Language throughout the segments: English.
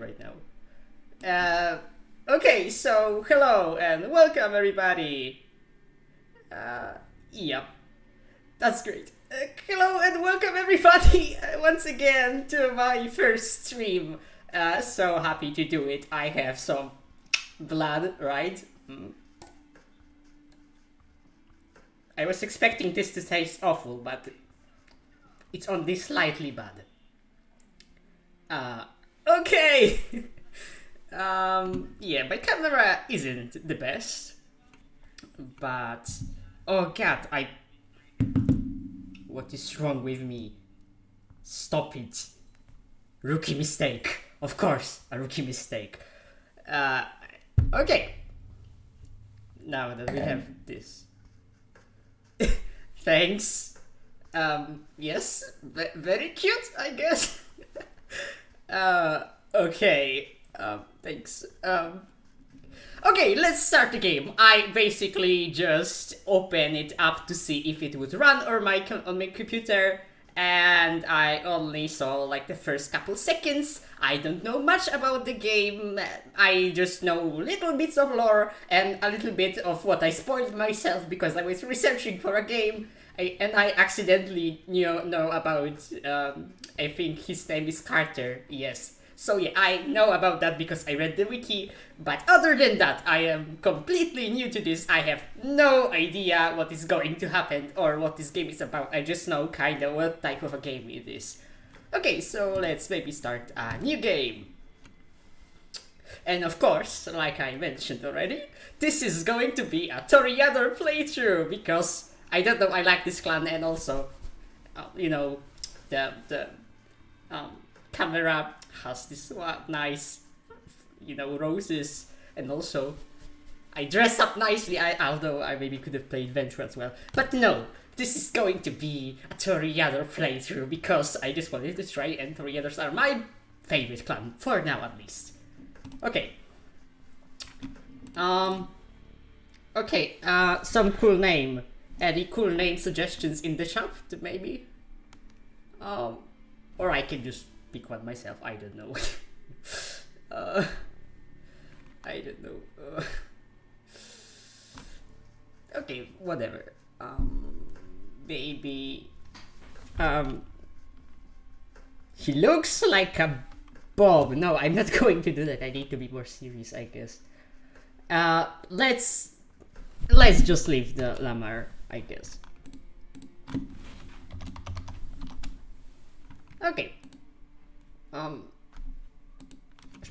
right now. Okay, so hello and welcome everybody. Yep, that's great. Hello and welcome everybody once again to my first stream. So happy to do it. I have some blood, right? I was expecting this to taste awful, but it's only slightly bad. Okay. Yeah, my camera isn't the best, but oh god, what is wrong with me? Stop it. Rookie mistake. Of course, a rookie mistake. Okay. Now that we have this. Thanks. Yes, very cute, I guess. Okay. Thanks. Okay, let's start the game. I basically just open it up to see if it would run on my computer, and I only saw like the first couple seconds. I don't know much about the game. I just know little bits of lore and a little bit of what I spoiled myself because I was researching for a game. And I accidentally know about, I think his name is Carter, yes. So yeah, I know about that because I read the wiki, but other than that, I am completely new to this. I have no idea what is going to happen or what this game is about. I just know kinda what type of a game it is. Okay, so let's maybe start a new game. And of course, like I mentioned already, this is going to be a Toreador playthrough because I don't know, I like this clan, and also, the camera has this nice, roses, and also I dress up nicely, although I maybe could have played Venture as well. But no, this is going to be a Toreador playthrough because I just wanted to try, and Toreadors are my favorite clan, for now at least. Okay. Okay, some cool name. Any cool name suggestions in the chat, maybe? Or I can just pick one myself, I don't know. I don't know. Okay, whatever. Maybe... He looks like a Bob. No, I'm not going to do that. I need to be more serious, I guess. Let's just leave the Lamar, I guess. Okay.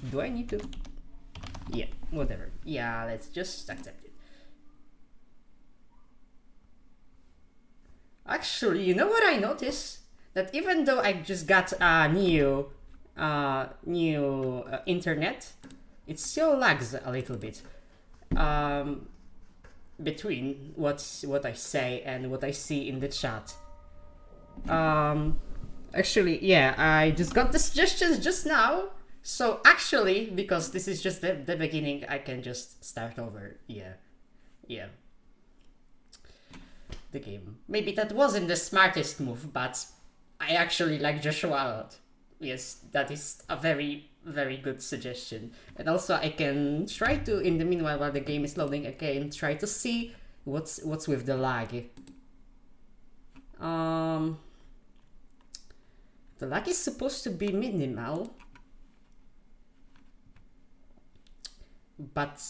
Do I need to? Yeah, whatever. Yeah, let's just accept it. Actually, you know what I noticed? That even though I just got a new internet, it still lags a little bit. Between what I say and what I see in the chat. Actually, yeah, I just got the suggestions just now. So actually, because this is just the beginning, I can just start over. Yeah. The game. Maybe that wasn't the smartest move, but I actually like Joshua a lot. Yes, that is a very, very good suggestion. And also I can try to, in the meanwhile while the game is loading, I can try to see what's with the lag. The lag is supposed to be minimal, but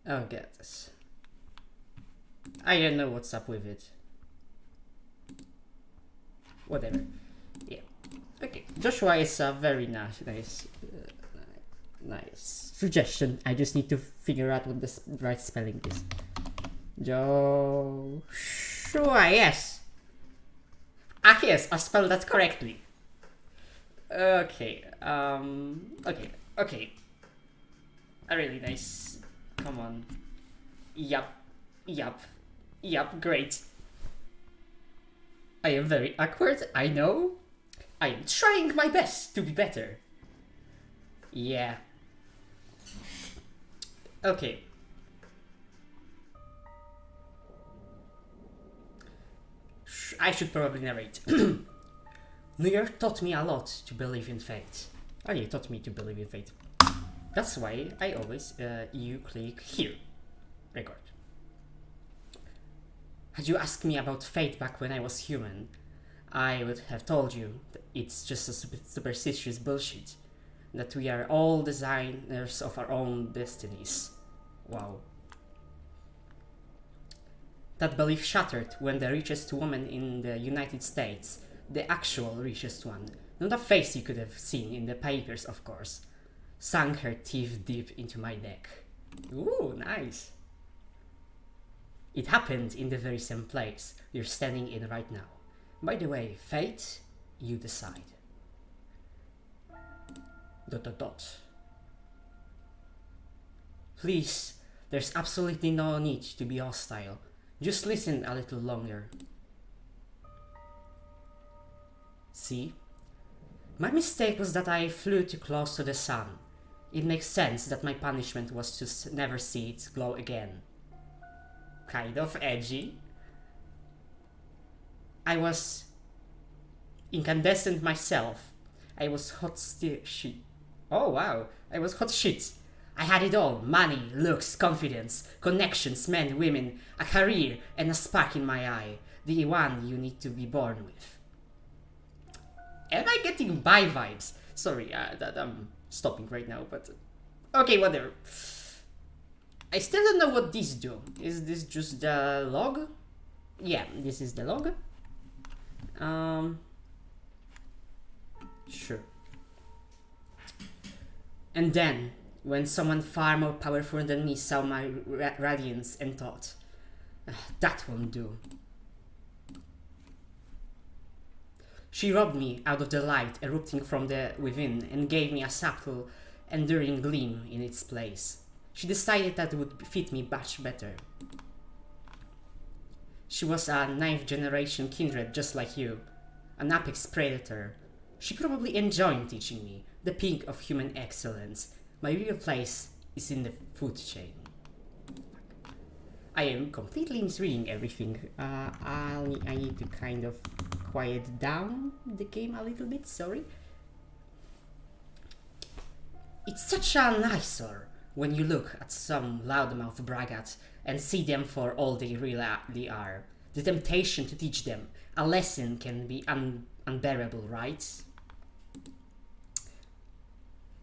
oh god, I don't know what's up with it. Whatever. Yeah. Okay. Joshua is a very nice suggestion. I just need to figure out what the right spelling is. Joshua, yes. Ah, yes, I spelled that correctly. Okay. Okay. A really nice. Come on. Yup. Great. I am very awkward, I know. I am trying my best to be better. Yeah. Okay. I should probably narrate. New York taught me a lot to believe in fate. Oh, yeah, taught me to believe in fate. That's why I always, you click here. Record. Had you asked me about fate back when I was human, I would have told you that it's just a superstitious bullshit. That we are all designers of our own destinies. Wow. That belief shattered when the richest woman in the United States, the actual richest one, not a face you could have seen in the papers, of course, sank her teeth deep into my neck. Ooh, nice. It happened in the very same place you're standing in right now. By the way, fate, you decide. ... Please, there's absolutely no need to be hostile. Just listen a little longer. See? My mistake was that I flew too close to the sun. It makes sense that my punishment was to never see it glow again. Kind of edgy. I was incandescent myself. I was hot shit. Oh wow, I was hot shit. I had it all: money, looks, confidence, connections, men, women, a career, and a spark in my eye. The one you need to be born with. Am I getting bi vibes? Sorry, that I'm stopping right now, but... Okay, whatever. I still don't know what these do. Is this just the log? Yeah, this is the log. Sure. And then, when someone far more powerful than me saw my radiance and thought, that won't do. She robbed me out of the light erupting from the within and gave me a subtle, enduring gleam in its place. She decided that it would fit me much better. She was a 9th generation kindred just like you, an apex predator. She probably enjoyed teaching me the peak of human excellence. My real place is in the food chain. I am completely misreading everything. I need to kind of quiet down the game a little bit, sorry. It's such an eyesore when you look at some loudmouth braggarts and see them for all they really are. The temptation to teach them a lesson can be unbearable, right?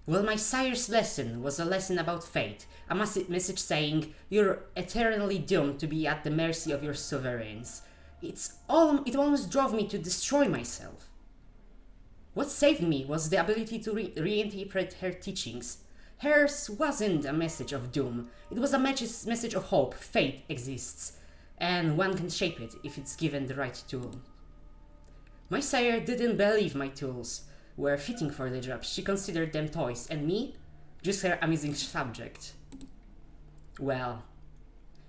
Well, my sire's lesson was a lesson about fate, a message saying you're eternally doomed to be at the mercy of your sovereigns. It almost drove me to destroy myself. What saved me was the ability to reinterpret her teachings. Hers wasn't a message of doom, it was a message of hope. Fate exists, and one can shape it if it's given the right tool. My sire didn't believe my tools were fitting for the job. She considered them toys, and me, just her amusing subject. Well,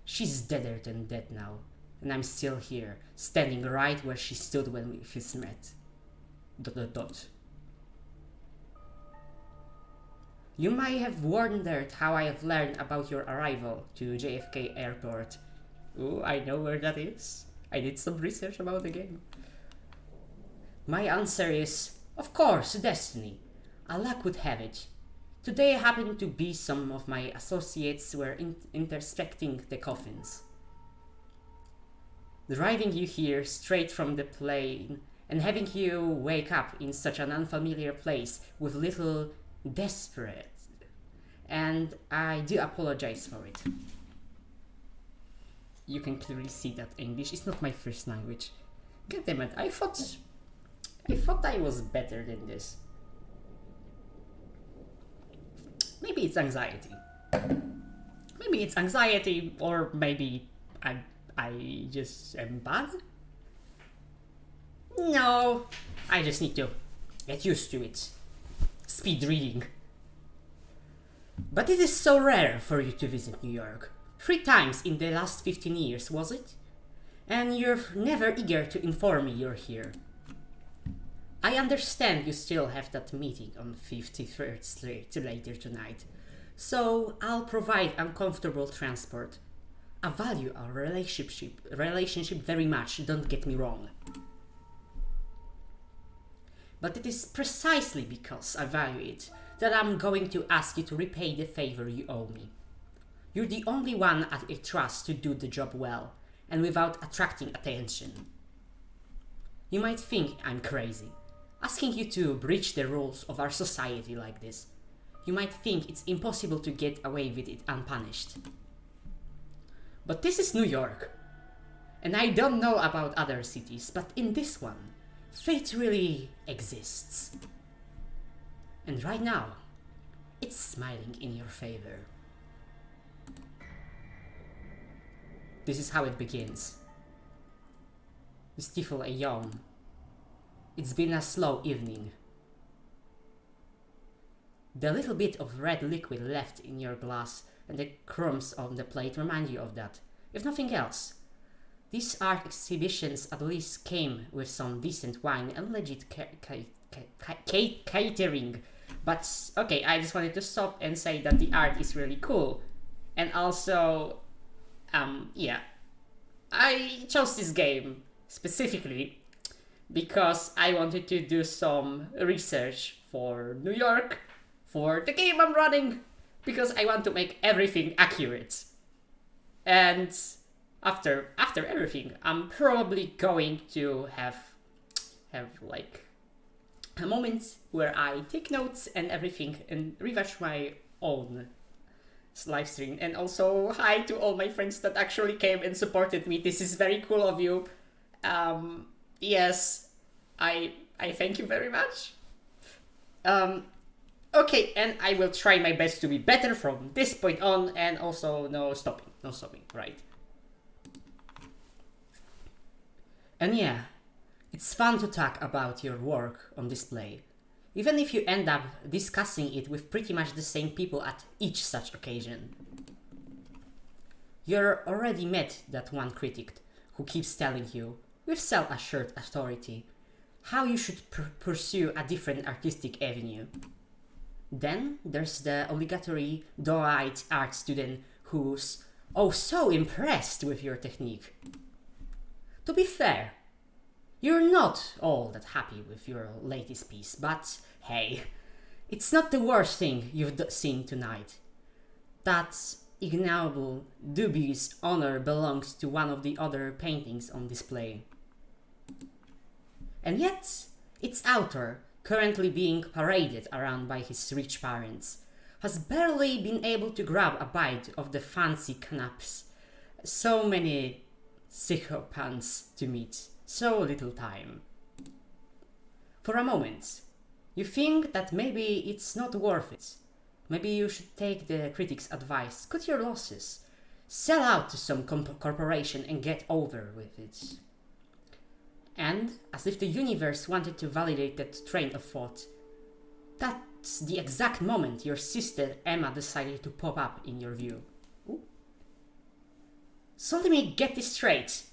she's deader than dead now, and I'm still here, standing right where she stood when we first met. ... You might have wondered how I have learned about your arrival to JFK Airport. Ooh, I know where that is. I did some research about the game. My answer is, of course, destiny. Allah would have it. Today happened to be some of my associates were inspecting the coffins. Driving you here straight from the plane and having you wake up in such an unfamiliar place with little desperate. And I do apologize for it. You can clearly see that English is not my first language. God damn it, I thought I was better than this. Maybe it's anxiety. Maybe it's anxiety, or maybe I just am bad? No, I just need to get used to it. Speed reading. But it is so rare for you to visit New York. 3 times in the last 15 years, was it? And you're never eager to inform me you're here. I understand you still have that meeting on 53rd Street later tonight, so I'll provide uncomfortable transport. I value our relationship very much, don't get me wrong. But it is precisely because I value it that I'm going to ask you to repay the favor you owe me. You're the only one I trust to do the job well, and without attracting attention. You might think I'm crazy, asking you to breach the rules of our society like this. You might think it's impossible to get away with it unpunished. But this is New York. And I don't know about other cities, but in this one, fate really exists. And right now, it's smiling in your favor. This is how it begins. You stifle a yawn. It's been a slow evening. The little bit of red liquid left in your glass and the crumbs on the plate remind you of that, if nothing else. These art exhibitions at least came with some decent wine and legit catering. But okay, I just wanted to stop and say that the art is really cool. And also, yeah, I chose this game specifically because I wanted to do some research for New York, for the game I'm running, because I want to make everything accurate. And after everything, I'm probably going to have like a moment where I take notes and everything and rewatch my own live stream. And also hi to all my friends that actually came and supported me. This is very cool of you. Yes, I thank you very much. Okay, and I will try my best to be better from this point on, and also no stopping, right? And yeah, it's fun to talk about your work on display, even if you end up discussing it with pretty much the same people at each such occasion. You're already met that one critic who keeps telling you, with self-assured authority, how you should pursue a different artistic avenue. Then there's the obligatory doe-eyed art student who's oh so impressed with your technique. To be fair, you're not all that happy with your latest piece, but hey, it's not the worst thing you've seen tonight. That ignoble, dubious honor belongs to one of the other paintings on display. And yet, its author, currently being paraded around by his rich parents, has barely been able to grab a bite of the fancy canapes. So many sycophants to meet, so little time. For a moment, you think that maybe it's not worth it. Maybe you should take the critic's advice, cut your losses, sell out to some corporation and get over with it. And, as if the universe wanted to validate that train of thought, that's the exact moment your sister Emma decided to pop up in your view. Ooh. So let me get this straight.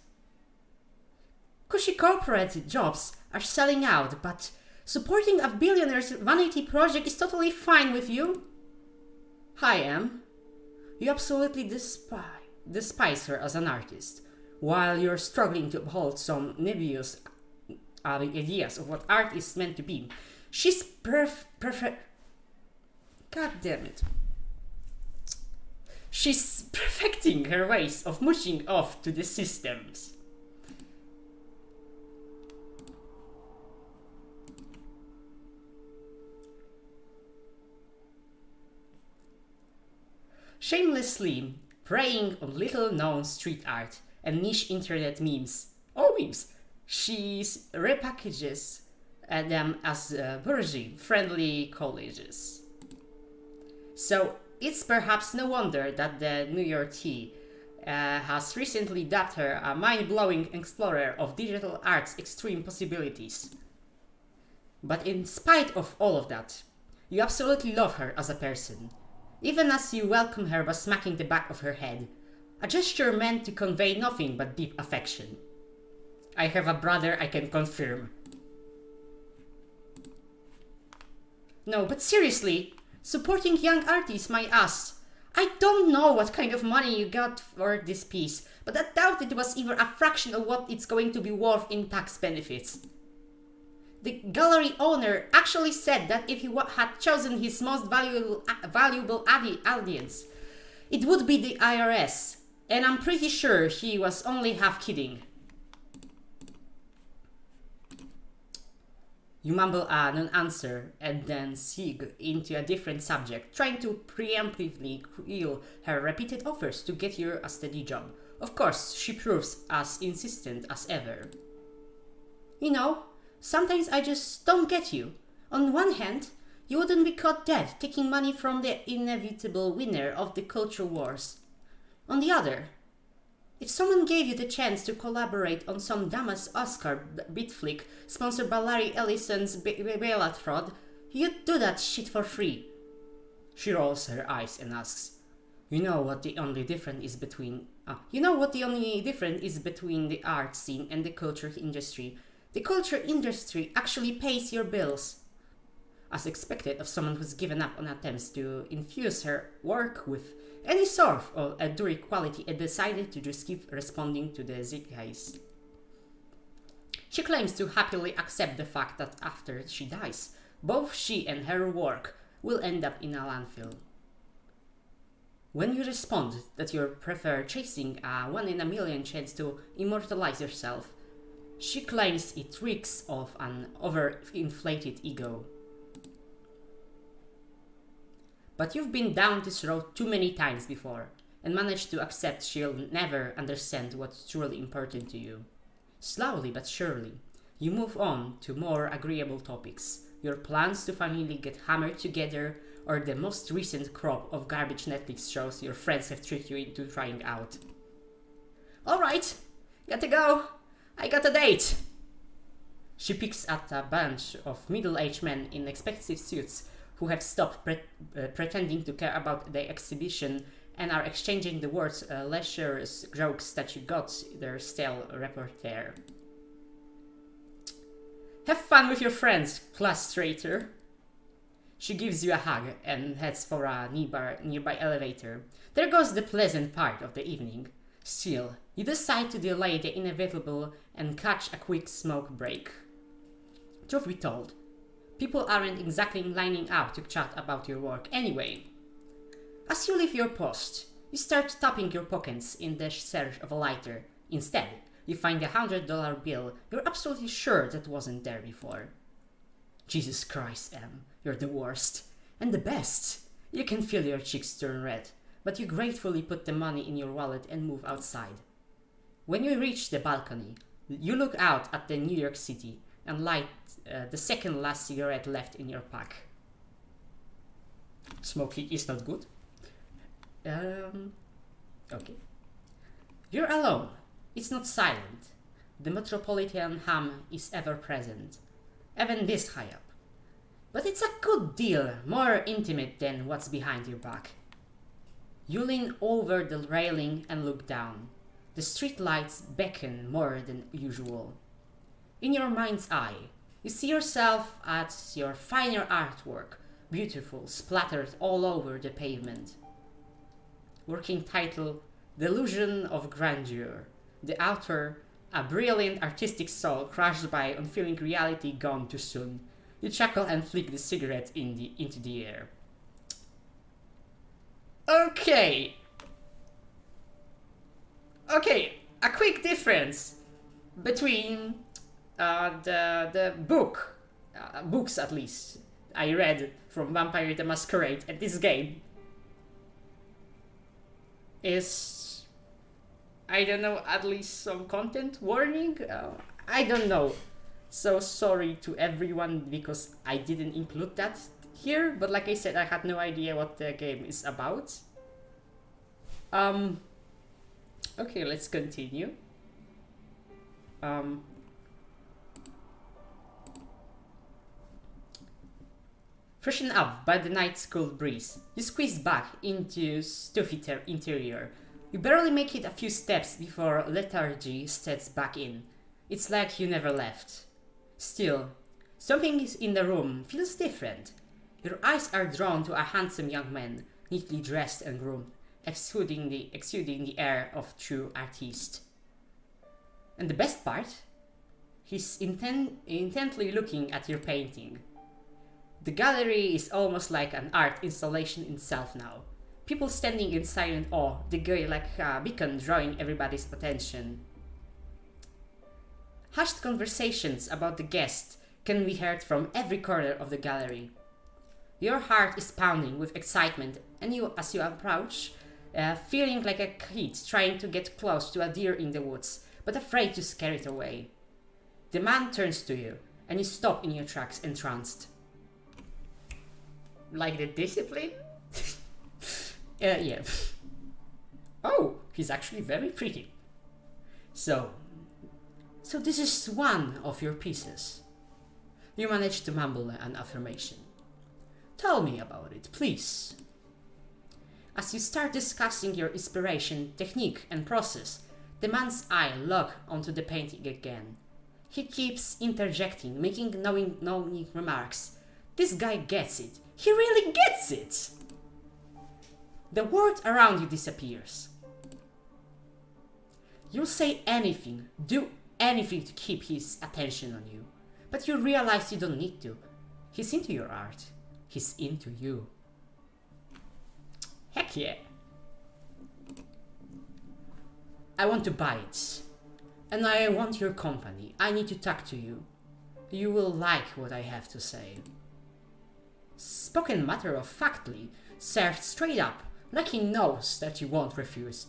Cushy corporate jobs are selling out, but supporting a billionaire's vanity project is totally fine with you? Hi, Em. You absolutely despise her as an artist, while you're struggling to uphold some nebulous ideas of what art is meant to be. She's perfect. God damn it. She's perfecting her ways of mushing off to the systems. Shamelessly preying on little-known street art and niche internet memes. Oh, memes! She repackages them as bourgeois-friendly collages. So it's perhaps no wonder that the New York T has recently dubbed her a mind-blowing explorer of digital art's extreme possibilities. But in spite of all of that, you absolutely love her as a person, even as you welcome her by smacking the back of her head, a gesture meant to convey nothing but deep affection. I have a brother, I can confirm. No, but seriously, supporting young artists, my ass. I don't know what kind of money you got for this piece, but I doubt it was even a fraction of what it's going to be worth in tax benefits. The gallery owner actually said that if he had chosen his most valuable audience, it would be the IRS, and I'm pretty sure he was only half kidding. You mumble a non-answer and then segue into a different subject, trying to preemptively quell her repeated offers to get you a steady job. Of course, she proves as insistent as ever. You know, sometimes I just don't get you. On one hand, you wouldn't be caught dead taking money from the inevitable winner of the culture wars. On the other, if someone gave you the chance to collaborate on some dumbass Oscar beat flick sponsored by Larry Ellison's bailout fraud, you'd do that shit for free. She rolls her eyes and asks, You know what the only difference is between the art scene and the culture industry? The culture industry actually pays your bills. As expected of someone who's given up on attempts to infuse her work with any sort of enduring quality and decided to just keep responding to the zeitgeist. She claims to happily accept the fact that after she dies, both she and her work will end up in a landfill. When you respond that you prefer chasing a 1 in a million chance to immortalize yourself, she claims it reeks of an overinflated ego. But you've been down this road too many times before, and managed to accept she'll never understand what's truly important to you. Slowly but surely, you move on to more agreeable topics, your plans to finally get hammered together, or the most recent crop of garbage Netflix shows your friends have tricked you into trying out. Alright, gotta go. I got a date. She picks at a bunch of middle-aged men in expensive suits who have stopped pretending to care about the exhibition and are exchanging the words leisure jokes that you got their stale repertoire. Have fun with your friends, class traitor. She gives you a hug and heads for a nearby elevator. There goes the pleasant part of the evening. Still, you decide to delay the inevitable and catch a quick smoke break. Truth be told, people aren't exactly lining up to chat about your work anyway. As you leave your post, you start tapping your pockets in the search of a lighter. Instead, you find a $100 bill you're absolutely sure that wasn't there before. Jesus Christ, Em, you're the worst. And the best. You can feel your cheeks turn red, but you gratefully put the money in your wallet and move outside. When you reach the balcony, you look out at the New York City and light the second last cigarette left in your pack. Smoking is not good. Okay. You're alone. It's not silent. The metropolitan hum is ever present, even this high up. But it's a good deal more intimate than what's behind your back. You lean over the railing and look down. The street lights beckon more than usual. In your mind's eye, you see yourself at your finer artwork, beautiful, splattered all over the pavement. Working title, Delusion of Grandeur. The author, a brilliant artistic soul crushed by unfeeling reality gone too soon. You chuckle and flick the cigarette into the air. Okay, a quick difference between the books at least, I read from Vampire the Masquerade and this game is, I don't know, at least some content warning? I don't know. So sorry to everyone because I didn't include that here, but like I said, I had no idea what the game is about. Okay, let's continue. Freshened up by the night's cool breeze, you squeeze back into stuffy interior. You barely make it a few steps before lethargy sets back in. It's like you never left. Still, something in the room feels different. Your eyes are drawn to a handsome young man, neatly dressed and groomed, exuding the air of true artiste. And the best part? He's intently looking at your painting. The gallery is almost like an art installation in itself now. People standing in silent awe, the guy like a beacon drawing everybody's attention. Hushed conversations about the guest can be heard from every corner of the gallery. Your heart is pounding with excitement, and as you approach, feeling like a kid trying to get close to a deer in the woods, but afraid to scare it away. The man turns to you, and you stop in your tracks, entranced. Like the discipline? Yeah. Oh, he's actually very pretty. So this is one of your pieces. You manage to mumble an affirmation. Tell me about it, please. As you start discussing your inspiration, technique, and process, the man's eye lock onto the painting again. He keeps interjecting, making knowing remarks. This guy gets it. He really gets it! The world around you disappears. You'll say anything, do anything to keep his attention on you. But you realize you don't need to. He's into your art. He's into you. Heck yeah. I want to buy it. And I want your company. I need to talk to you. You will like what I have to say. Spoken matter-of-factly, served straight up, like he knows that you won't refuse,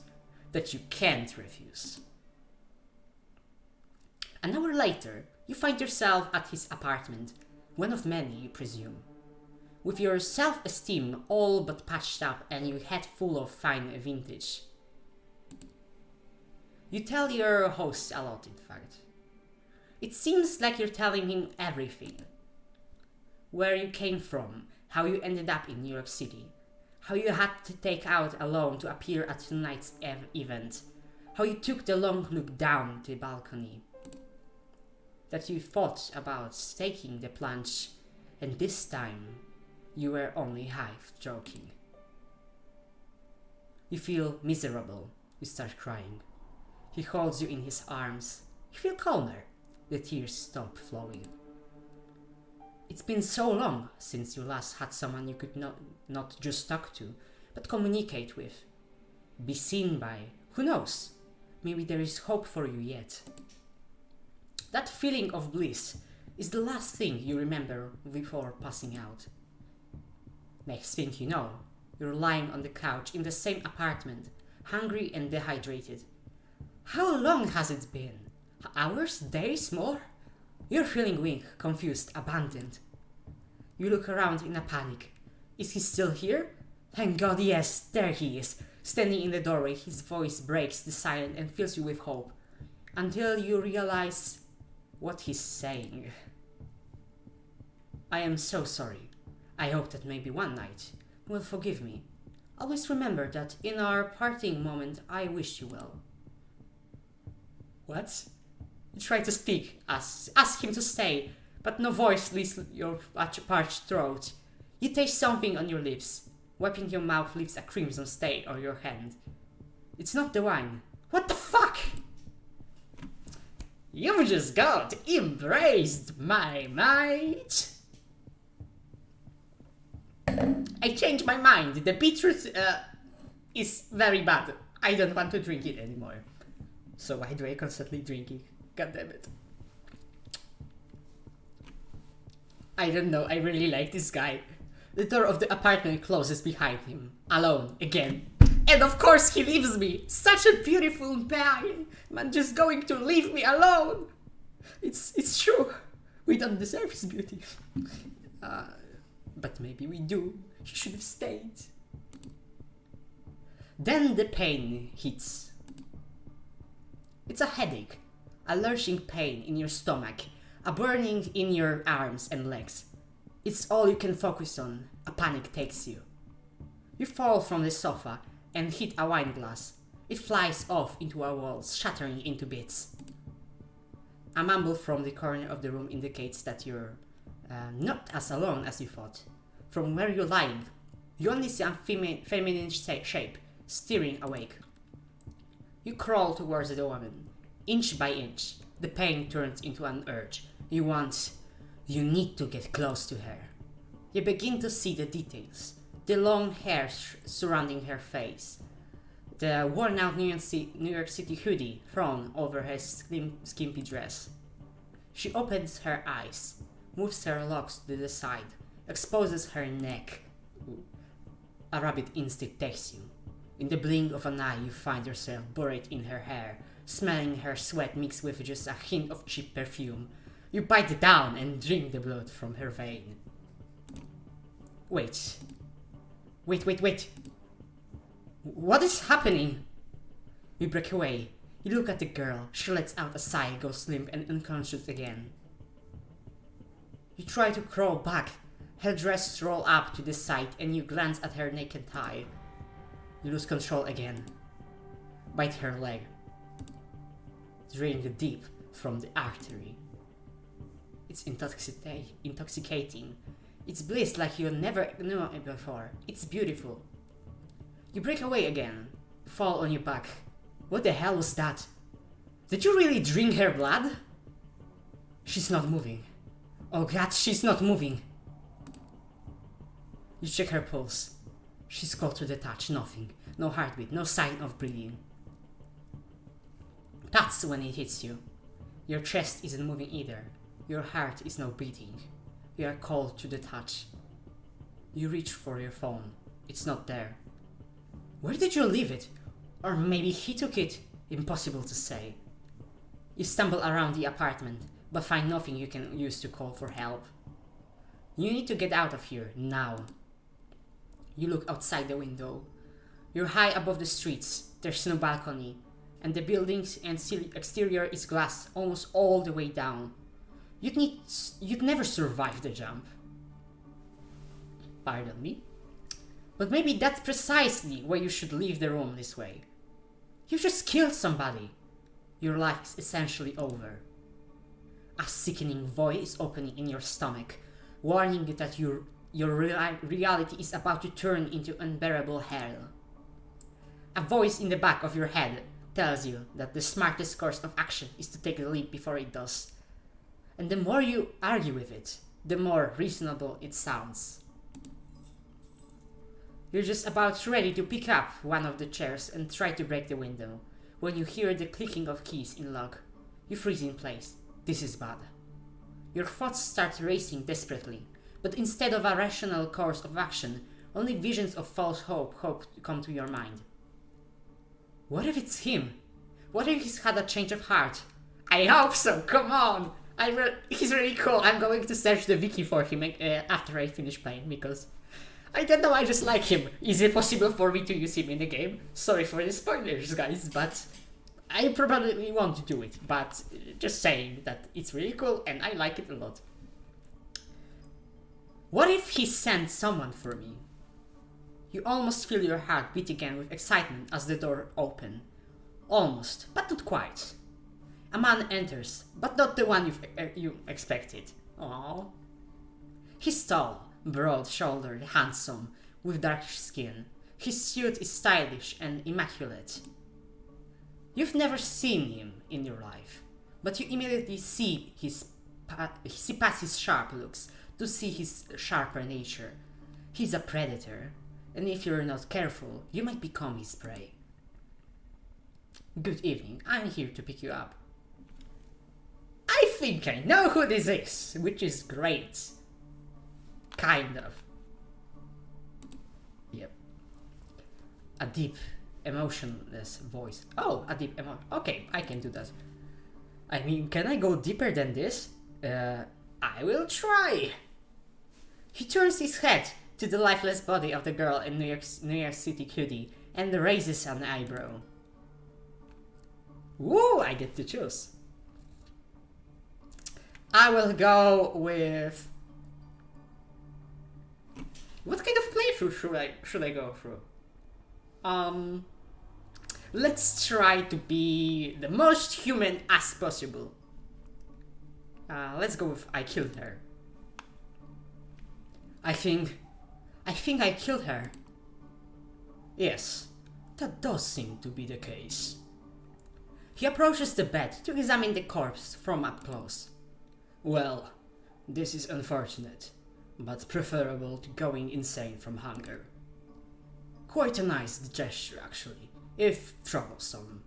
that you can't refuse. An hour later, you find yourself at his apartment, one of many, you presume. With your self-esteem all but patched up and your head full of fine vintage. You tell your host a lot, in fact. It seems like you're telling him everything. Where you came from, how you ended up in New York City, how you had to take out a loan to appear at tonight's event, how you took the long look down the balcony, that you thought about taking the plunge, and this time you were only half joking. You feel miserable. You start crying. He holds you in his arms. You feel calmer. The tears stop flowing. It's been so long since you last had someone you could not just talk to, but communicate with. Be seen by. Who knows? Maybe there is hope for you yet. That feeling of bliss is the last thing you remember before passing out. Next thing you know, you're lying on the couch in the same apartment, hungry and dehydrated. How long has it been? Hours? Days? More? You're feeling weak, confused, abandoned. You look around in a panic. Is he still here? Thank God, yes, there he is. Standing in the doorway, his voice breaks the silence and fills you with hope. Until you realize what he's saying. I am so sorry. I hope that maybe one night you will forgive me. Always remember that in our parting moment, I wish you well. What? You try to speak, ask him to stay, but no voice leaves your parched throat. You taste something on your lips. Wiping your mouth leaves a crimson stain on your hand. It's not the wine. What the fuck? You've just got embraced, my mate. I changed my mind. The beetroot is very bad. I don't want to drink it anymore. So why do I constantly drink it? God damn it. I don't know, I really like this guy. The door of the apartment closes behind him. Alone, again. And of course he leaves me. Such a beautiful man. Man just going to leave me alone. It's true. We don't deserve his beauty. But maybe we do. He should have stayed. Then the pain hits. It's a headache, a lurching pain in your stomach, a burning in your arms and legs. It's all you can focus on. A panic takes you. You fall from the sofa and hit a wine glass. It flies off into a wall, shattering into bits. A mumble from the corner of the room indicates that you're not as alone as you thought. From where you're lying, you only see a feminine shape, steering awake. You crawl towards the woman, inch by inch. The pain turns into an urge. You need to get close to her. You begin to see the details. The long hair surrounding her face. The worn out New York City hoodie thrown over her skimpy dress. She opens her eyes, moves her locks to the side, exposes her neck. A rabbit instinct takes you. In the blink of an eye, you find yourself buried in her hair, smelling her sweat mixed with just a hint of cheap perfume. You bite it down and drink the blood from her vein. Wait. What is happening? You break away. You look at the girl. She lets out a sigh, goes limp and unconscious again. You try to crawl back. Her dress rolls up to the side and you glance at her naked thigh. You lose control again. Bite her leg. Drink deep from the artery. It's intoxicating. It's bliss like you never knew it before. It's beautiful. You break away again. Fall on your back. What the hell was that? Did you really drink her blood? She's not moving. Oh god, she's not moving. You check her pulse. She's cold to the touch, nothing. No heartbeat, no sign of breathing. That's when it hits you. Your chest isn't moving either. Your heart is now beating. You are cold to the touch. You reach for your phone. It's not there. Where did you leave it? Or maybe he took it? Impossible to say. You stumble around the apartment, but find nothing you can use to call for help. You need to get out of here, now. You look outside the window. You're high above the streets, there's no balcony, and the building's exterior is glass almost all the way down. You'd never survive the jump. Pardon me? But maybe that's precisely why you should leave the room this way. You just killed somebody. Your life is essentially over. A sickening void is opening in your stomach, warning you that your reality is about to turn into unbearable hell. A voice in the back of your head tells you that the smartest course of action is to take the leap before it does. And the more you argue with it, the more reasonable it sounds. You're just about ready to pick up one of the chairs and try to break the window, when you hear the clicking of keys in lock. You freeze in place. This is bad. Your thoughts start racing desperately, but instead of a rational course of action, only visions of false hope come to your mind. What if it's him? What if he's had a change of heart? I hope so, come on! He's really cool. I'm going to search the wiki for him after I finish playing, because I don't know, I just like him. Is it possible for me to use him in the game? Sorry for the spoilers, guys, but I probably won't do it. But just saying that it's really cool and I like it a lot. What if he sent someone for me? You almost feel your heart beat again with excitement as the door opens. Almost, but not quite. A man enters, but not the one you expected. Aww. He's tall, broad-shouldered, handsome, with dark skin. His suit is stylish and immaculate. You've never seen him in your life, but you immediately see past his sharp looks to see his sharper nature. He's a predator, and if you're not careful, you might become his prey. Good evening, I'm here to pick you up. I think I know who this is, which is great. Kind of. Yep. A deep, emotionless voice. Oh, a deep emotion. Okay, I can do that. I mean, can I go deeper than this? I will try. He turns his head to the lifeless body of the girl in New York City hoodie and raises an eyebrow. Woo, I get to choose. I will go with... What kind of playthrough should I go through? Let's try to be the most human as possible. Let's go with I killed her. I think I killed her. Yes, that does seem to be the case. He approaches the bed to examine the corpse from up close. Well, this is unfortunate, but preferable to going insane from hunger. Quite a nice gesture, actually, if troublesome.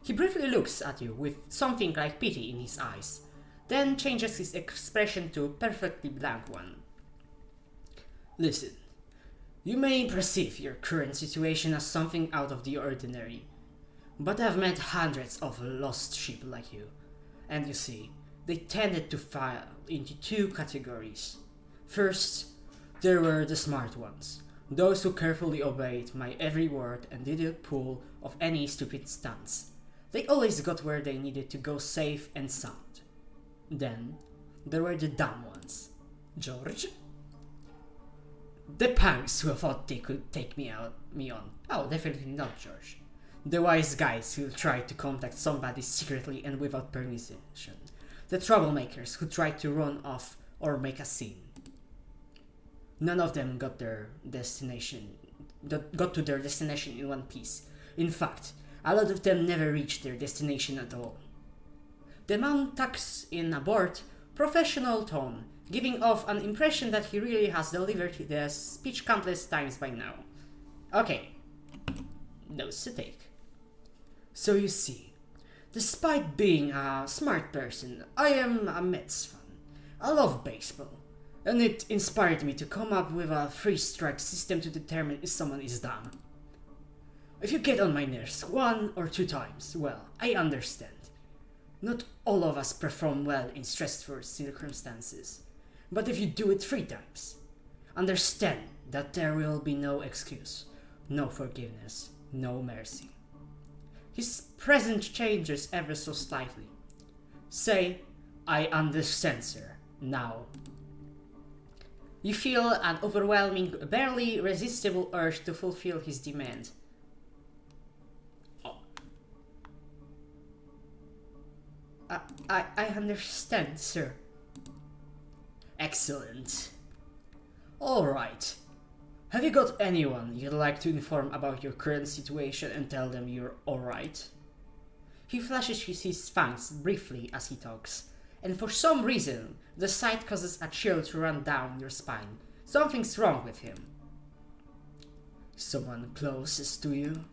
He briefly looks at you with something like pity in his eyes, then changes his expression to a perfectly blank one. Listen, you may perceive your current situation as something out of the ordinary, but I've met hundreds of lost sheep like you, and you see, they tended to fall into two categories. First, there were the smart ones, those who carefully obeyed my every word and didn't pull off any stupid stunts. They always got where they needed to go safe and sound. Then, there were the dumb ones. George? The punks who thought they could take me on. Oh, definitely not George. The wise guys who tried to contact somebody secretly and without permission. The troublemakers who tried to run off or make a scene. None of them got to their destination in one piece. In fact, a lot of them never reached their destination at all. The man tucks in a bored, professional tone, giving off an impression that he really has delivered the speech countless times by now. Okay, notes to take. So you see, despite being a smart person, I am a Mets fan. I love baseball, and it inspired me to come up with a three-strike system to determine if someone is dumb. If you get on my nerves 1 or 2 times, well, I understand. Not all of us perform well in stressful circumstances. But if you do it 3 times, understand that there will be no excuse, no forgiveness, no mercy. His presence changes ever so slightly. Say, I understand, sir, now. You feel an overwhelming, barely resistible urge to fulfill his demand. I understand, sir. Excellent. Alright. Have you got anyone you'd like to inform about your current situation and tell them you're alright? He flashes his fangs briefly as he talks, and for some reason, the sight causes a chill to run down your spine. Something's wrong with him. Someone closest to you?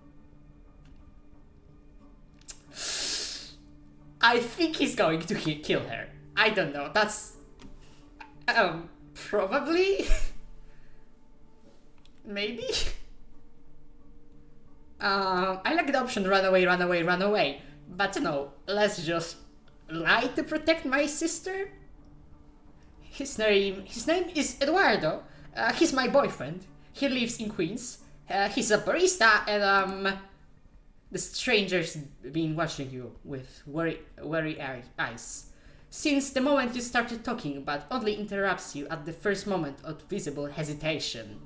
I think he's going to kill her. I don't know, that's... probably? Maybe? I like the option run away, run away, run away. But no, let's just lie to protect my sister? His name is Eduardo. He's my boyfriend. He lives in Queens. He's a barista and the stranger's been watching you with wary eyes. Since the moment you started talking, but only interrupts you at the first moment of visible hesitation.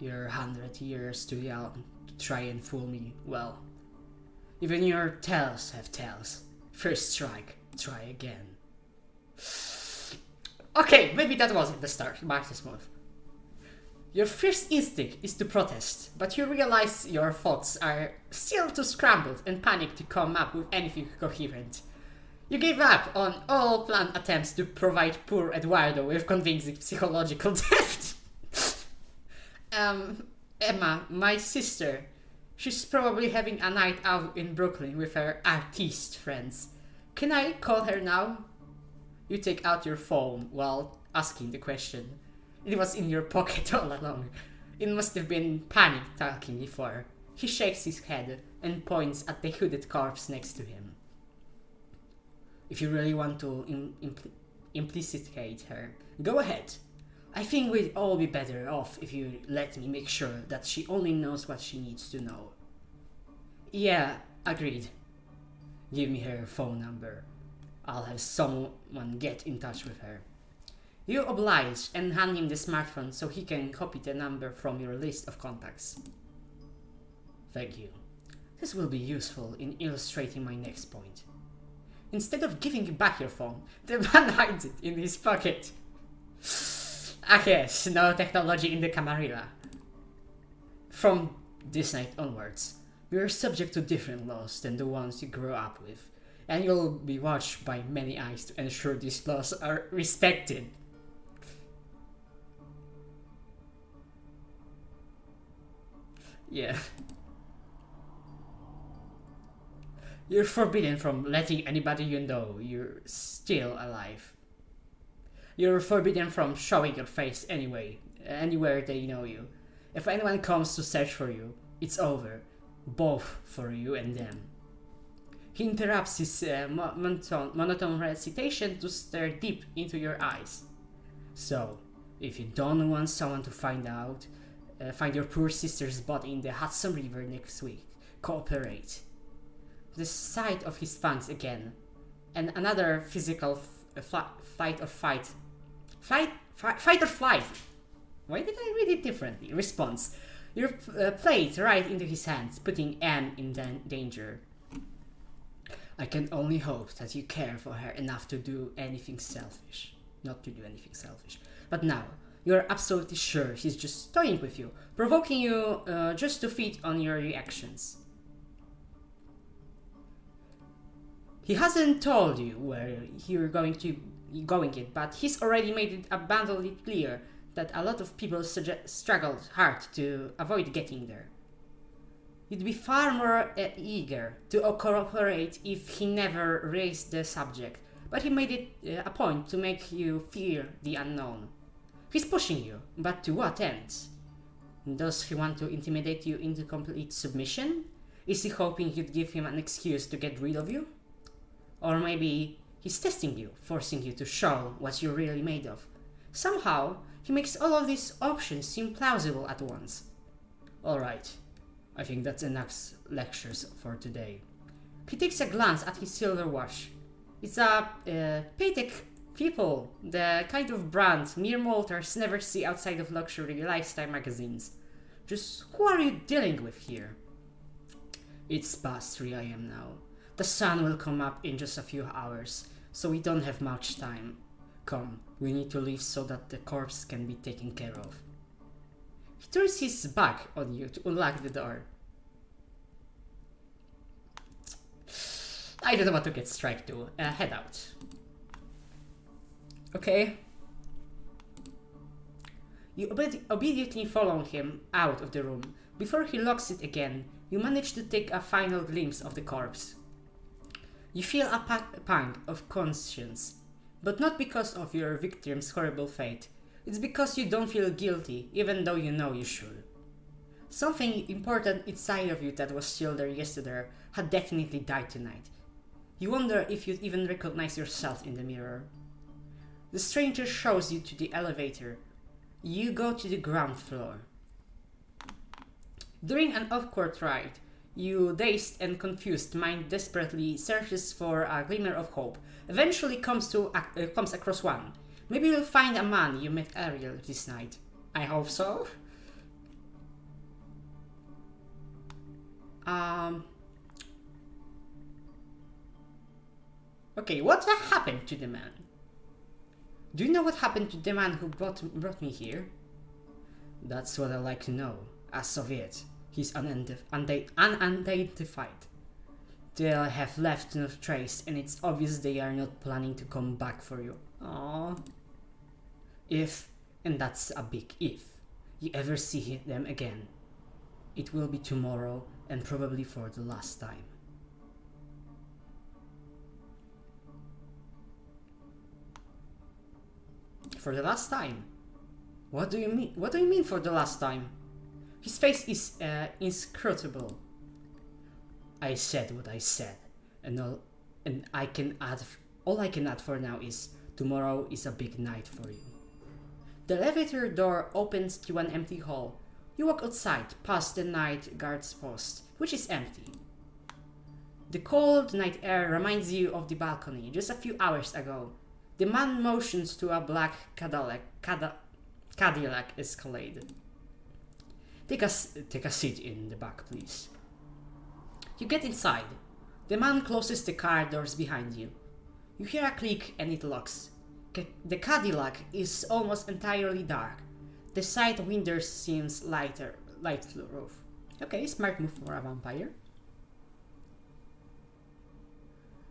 You're 100 years too young to try and fool me. Well, even your tails have tails. First strike, try again. Okay, maybe that wasn't the start, Marty's move. Your first instinct is to protest, but you realize your thoughts are still too scrambled and panicked to come up with anything coherent. You gave up on all planned attempts to provide poor Eduardo with convincing psychological depth. Emma, my sister, she's probably having a night out in Brooklyn with her artiste friends. Can I call her now? You take out your phone while asking the question. It was in your pocket all along. It must have been panic talking before. He shakes his head and points at the hooded corpse next to him. If you really want to implicate her, go ahead. I think we'd all be better off if you let me make sure that she only knows what she needs to know. Yeah, agreed. Give me her phone number. I'll have someone get in touch with her. You oblige and hand him the smartphone so he can copy the number from your list of contacts. Thank you. This will be useful in illustrating my next point. Instead of giving you back your phone, the man hides it in his pocket. Ah yes, no technology in the Camarilla. From This night onwards, you're subject to different laws than the ones you grew up with, and you'll be watched by many eyes to ensure these laws are respected. Yeah. You're forbidden from letting anybody you know you're still alive. You're forbidden from showing your face anywhere they know you. If anyone comes to search for you, it's over, both for you and them. He interrupts his monotone recitation to stare deep into your eyes. So, if you don't want someone to find your poor sister's body in the Hudson River next week, cooperate. The sight of his fangs again, and another physical fight or flight. Why did I read it differently? Response. You're played right into his hands, putting Anne in danger. I can only hope that you care for her enough to do anything selfish. Not to do anything selfish. But now, you're absolutely sure he's just toying with you, provoking you just to feed on your reactions. He hasn't told you where you're going it, but he's already made it abundantly clear that a lot of people struggled hard to avoid getting there. You'd be far more eager to cooperate if he never raised the subject, but he made it a point to make you fear the unknown. He's pushing you, but to what ends? Does he want to intimidate you into complete submission? Is he hoping you'd give him an excuse to get rid of you? Or maybe he's testing you, forcing you to show what you're really made of. Somehow, he makes all of these options seem plausible at once. Alright, I think that's enough lectures for today. He takes a glance at his silver watch. It's a Patek People, the kind of brand mere mortals never see outside of luxury lifestyle magazines. Just who are you dealing with here? It's past 3 AM now. The sun will come up in just a few hours, so we don't have much time. Come, we need to leave so that the corpse can be taken care of. He turns his back on you to unlock the door. I don't want to get strike to head out. Okay. You obediently follow him out of the room. Before he locks it again, you manage to take a final glimpse of the corpse. You feel a pang of conscience, but not because of your victim's horrible fate. It's because you don't feel guilty, even though you know you should. Something important inside of you that was still there yesterday had definitely died tonight. You wonder if you'd even recognize yourself in the mirror. The stranger shows you to the elevator. You go to the ground floor. During an awkward ride, your dazed and confused mind desperately searches for a glimmer of hope. Eventually comes across one. Maybe you'll find a man you met earlier this night. I hope so. Okay, what happened to the man? Do you know what happened to the man who brought me here? That's what I'd like to know. As of yet, he's unidentified. They have left no trace, and it's obvious they are not planning to come back for you. Aww. If, and that's a big if, you ever see them again, it will be tomorrow, and probably for the last time. For the last time? What do you mean? What do you mean for the last time? His face is inscrutable. I said what I said, and all I can add for now is tomorrow is a big night for you. The elevator door opens to an empty hall. You walk outside, past the night guard's post, which is empty. The cold night air reminds you of the balcony just a few hours ago. The man motions to a black Cadillac Escalade. Take a seat in the back, please. You get inside. The man closes the car doors behind you. You hear a click and it locks. The Cadillac is almost entirely dark. The side windows seems light roof. Okay, smart move for a vampire.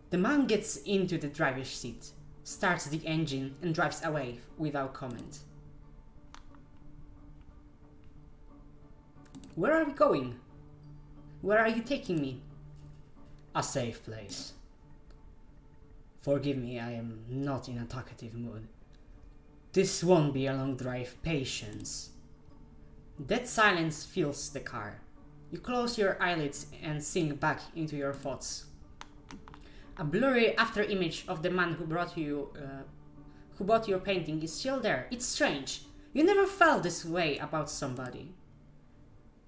The man gets into the driver's seat, starts the engine, and drives away without comment. Where are we going? Where are you taking me? A safe place. Forgive me, I am not in a talkative mood. This won't be a long drive, patience. Dead silence fills the car. You close your eyelids and sink back into your thoughts. A blurry after image of the man who bought your painting is still there. It's strange. You never felt this way about somebody.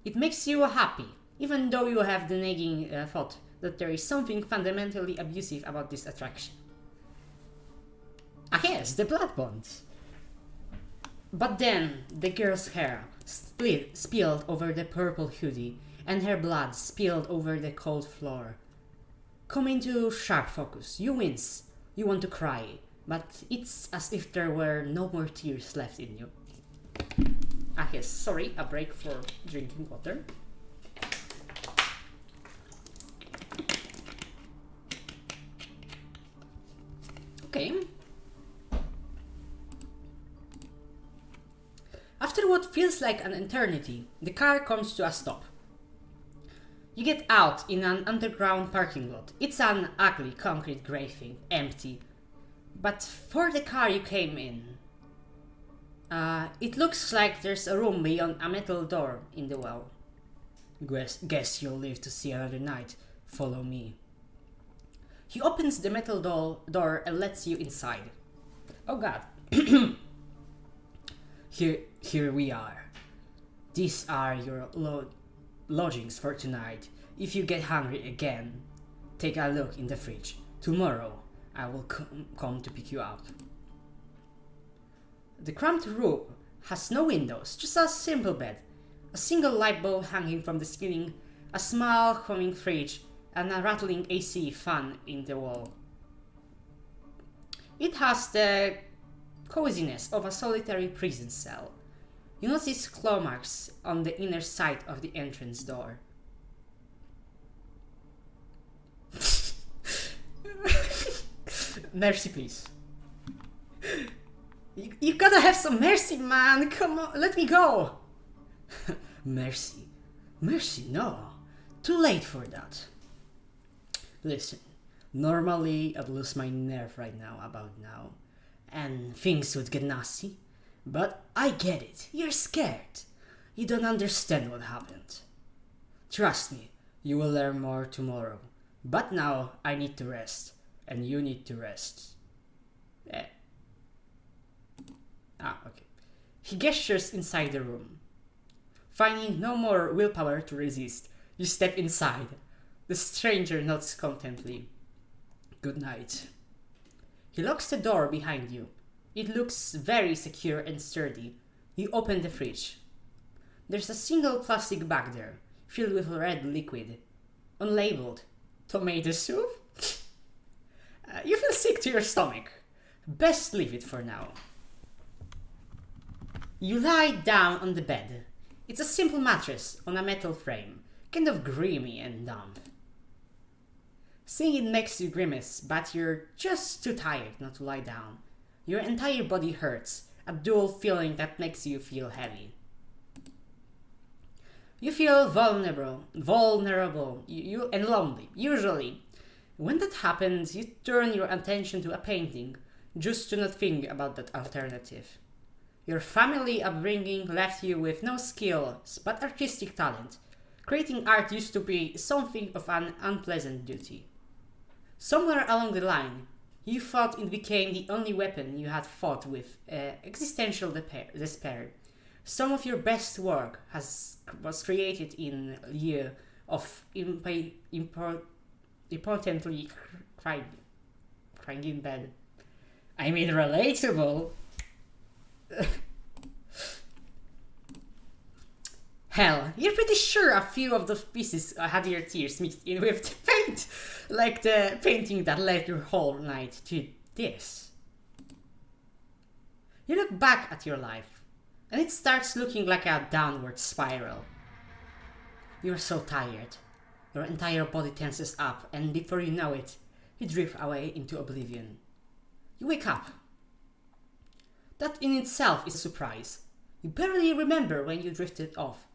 It makes you happy, even though you have the nagging thought that there is something fundamentally abusive about this attraction. Ah yes, the blood bonds. But then the girl's hair spilled over the purple hoodie, and her blood spilled over the cold floor. Come into sharp focus. You wince. You want to cry, but it's as if there were no more tears left in you. Ah yes, sorry, a break for drinking water. Okay. After what feels like an eternity, the car comes to a stop. You get out in an underground parking lot. It's an ugly concrete grey thing, empty. But for the car you came in, it looks like there's a room beyond a metal door in the wall. Guess you'll live to see another night. Follow me. He opens the metal door and lets you inside. Oh god. Here we are. These are your lodgings for tonight. If you get hungry again, take a look in the fridge. Tomorrow, I will come to pick you up. The cramped room has no windows, just a simple bed, a single light bulb hanging from the ceiling, a small humming fridge, and a rattling AC fan in the wall. It has the coziness of a solitary prison cell. You notice claw marks on the inner side of the entrance door. Mercy, please. You gotta have some mercy, man. Come on, let me go. Mercy. Mercy, no. Too late for that. Listen, normally I'd lose my nerve right now about now, and things would get nasty. But I get it. You're scared. You don't understand what happened. Trust me, you will learn more tomorrow. But now I need to rest, and you need to rest. Okay. He gestures inside the room. Finding no more willpower to resist, you step inside. The stranger nods contently. Good night. He locks the door behind you. It looks very secure and sturdy. You open the fridge. There's a single plastic bag there, filled with red liquid. Unlabeled. Tomato soup? You feel sick to your stomach. Best leave it for now. You lie down on the bed. It's a simple mattress on a metal frame, kind of grimy and damp. Seeing it makes you grimace, but you're just too tired not to lie down. Your entire body hurts, a dull feeling that makes you feel heavy. You feel vulnerable, and lonely. Usually, when that happens, you turn your attention to a painting, just to not think about that alternative. Your family upbringing left you with no skills but artistic talent. Creating art used to be something of an unpleasant duty. Somewhere along the line, you thought it became the only weapon you had fought with existential despair. Some of your best work was created in a year of importantly crying in bed. I mean, relatable. Hell, you're pretty sure a few of those pieces had your tears mixed in with the paint, like the painting that led your whole night to this. You look back at your life, and it starts looking like a downward spiral. You're so tired. Your entire body tenses up, and before you know it, you drift away into oblivion. You wake up. That in itself is a surprise. You barely remember when you drifted off.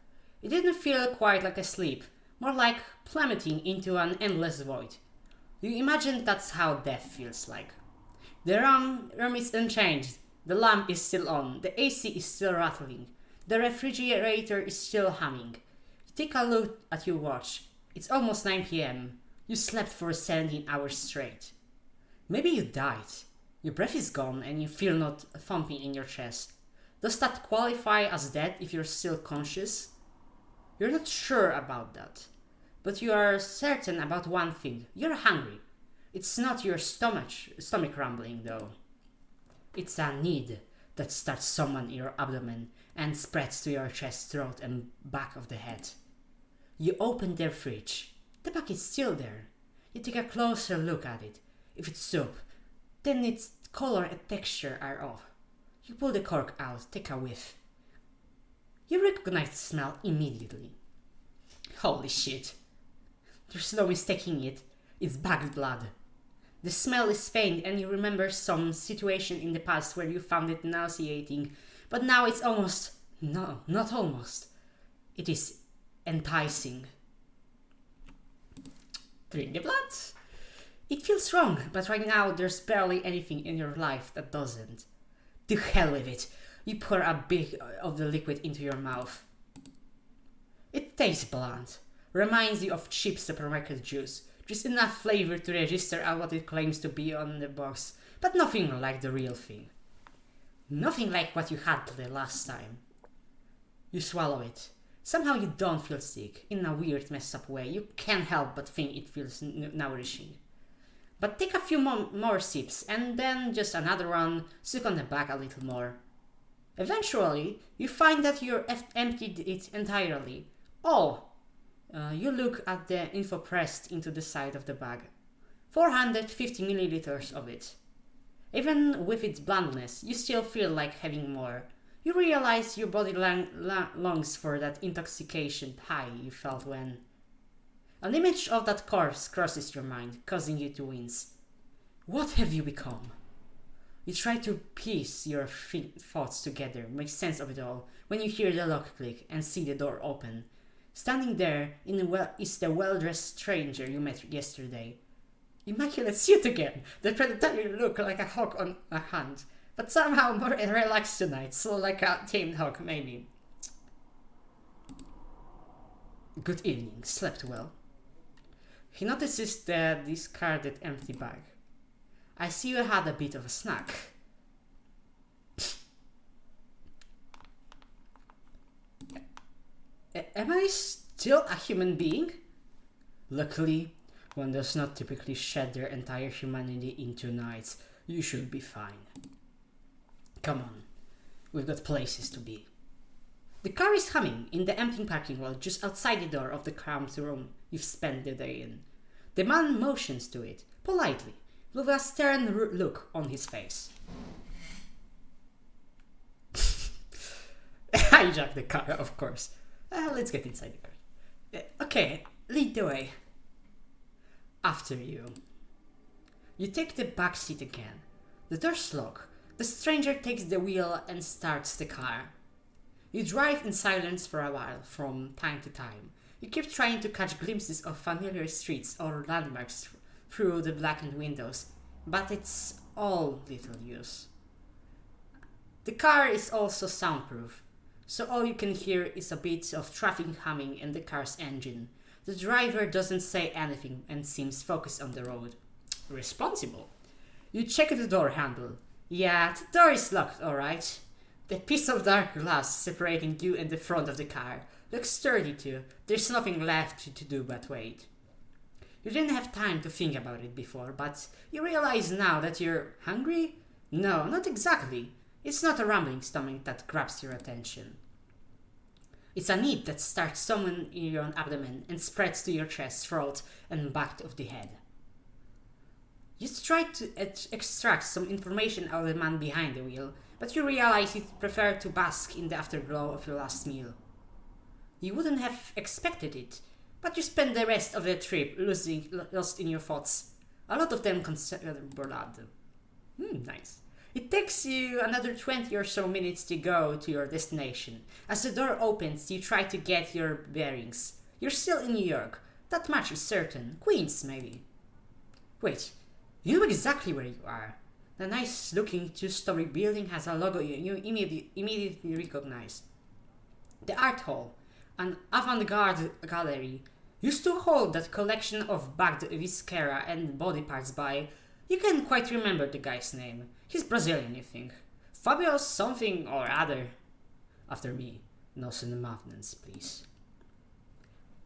It didn't feel quite like a sleep, more like plummeting into an endless void. You imagine that's how death feels like. The room is unchanged. The lamp is still on. The AC is still rattling. The refrigerator is still humming. You take a look at your watch. It's almost 9 p.m. You slept for 17 hours straight. Maybe you died. Your breath is gone and you feel not thumping in your chest. Does that qualify as dead if you're still conscious? You're not sure about that. But you are certain about one thing. You're hungry. It's not your stomach rumbling though. It's a need that starts somewhere in your abdomen and spreads to your chest, throat and back of the head. You open their fridge. The bag is still there. You take a closer look at it. If it's soup, then its color and texture are off. You pull the cork out, take a whiff. You recognize the smell immediately. Holy shit. There's no mistaking it. It's bag's blood. The smell is faint and you remember some situation in the past where you found it nauseating, but now it's almost, no, not almost. It is enticing. Drink the blood? It feels wrong, but right now there's barely anything in your life that doesn't. To hell with it. You pour a bit of the liquid into your mouth. It tastes bland. Reminds you of cheap supermarket juice. Just enough flavor to register at what it claims to be on the box, but nothing like the real thing. Nothing like what you had the last time. You swallow it. Somehow you don't feel sick. In a weird messed up way, you can't help but think it feels nourishing. But take a few more sips, and then just another one, suck on the back a little more. Eventually, you find that you've emptied it entirely. You look at the info pressed into the side of the bag. 450 milliliters of it. Even with its blandness, you still feel like having more. You realize your body longs for that intoxication high you felt when... An image of that corpse crosses your mind, causing you to wince. What have you become? You try to piece your thoughts together, make sense of it all, when you hear the lock click and see the door open. Standing there is the well-dressed stranger you met yesterday. Immaculate suit again, the predatory look like a hawk on a hunt, but somehow more relaxed tonight, so like a tamed hawk maybe. Good evening, slept well? He notices the discarded empty bag. I see you had a bit of a snack. Am I still a human being? Luckily, one does not typically shed their entire humanity in 2 nights. You should be fine. Come on, we've got places to be. The car is humming in the empty parking lot just outside the door of the cramped room you've spent the day in. The man motions to it, politely, with a stern look on his face. Hijack the car, of course. Let's get inside the car. Okay, lead the way. After you. You take the back seat again. The doors lock. The stranger takes the wheel and starts the car. You drive in silence for a while, from time to time. You keep trying to catch glimpses of familiar streets or landmarks through the blackened windows, but it's all little use. The car is also soundproof, so all you can hear is a bit of traffic humming in the car's engine. The driver doesn't say anything and seems focused on the road. Responsible. You check the door handle. Yeah, the door is locked, alright. The piece of dark glass separating you and the front of the car looks sturdy too. There's nothing left to do but wait. You didn't have time to think about it before, but you realize now that you're hungry? No, not exactly. It's not a rumbling stomach that grabs your attention. It's a need that starts somewhere in your abdomen and spreads to your chest, throat, and back of the head. You try to extract some information out of the man behind the wheel, but you realize you'd prefer to bask in the afterglow of your last meal. You wouldn't have expected it, but you spend the rest of the trip lost in your thoughts. A lot of them concern blood. Nice. It takes you another 20 or so minutes to go to your destination. As the door opens, you try to get your bearings. You're still in New York. That much is certain. Queens, maybe. Wait, you know exactly where you are. The nice-looking two-story building has a logo you immediately recognize. The Art Hall, an avant-garde gallery, used to hold that collection of bagged viscera and body parts by... You can't quite remember the guy's name. He's Brazilian, you think. Fabio something or other. After me. No cinematograms, please.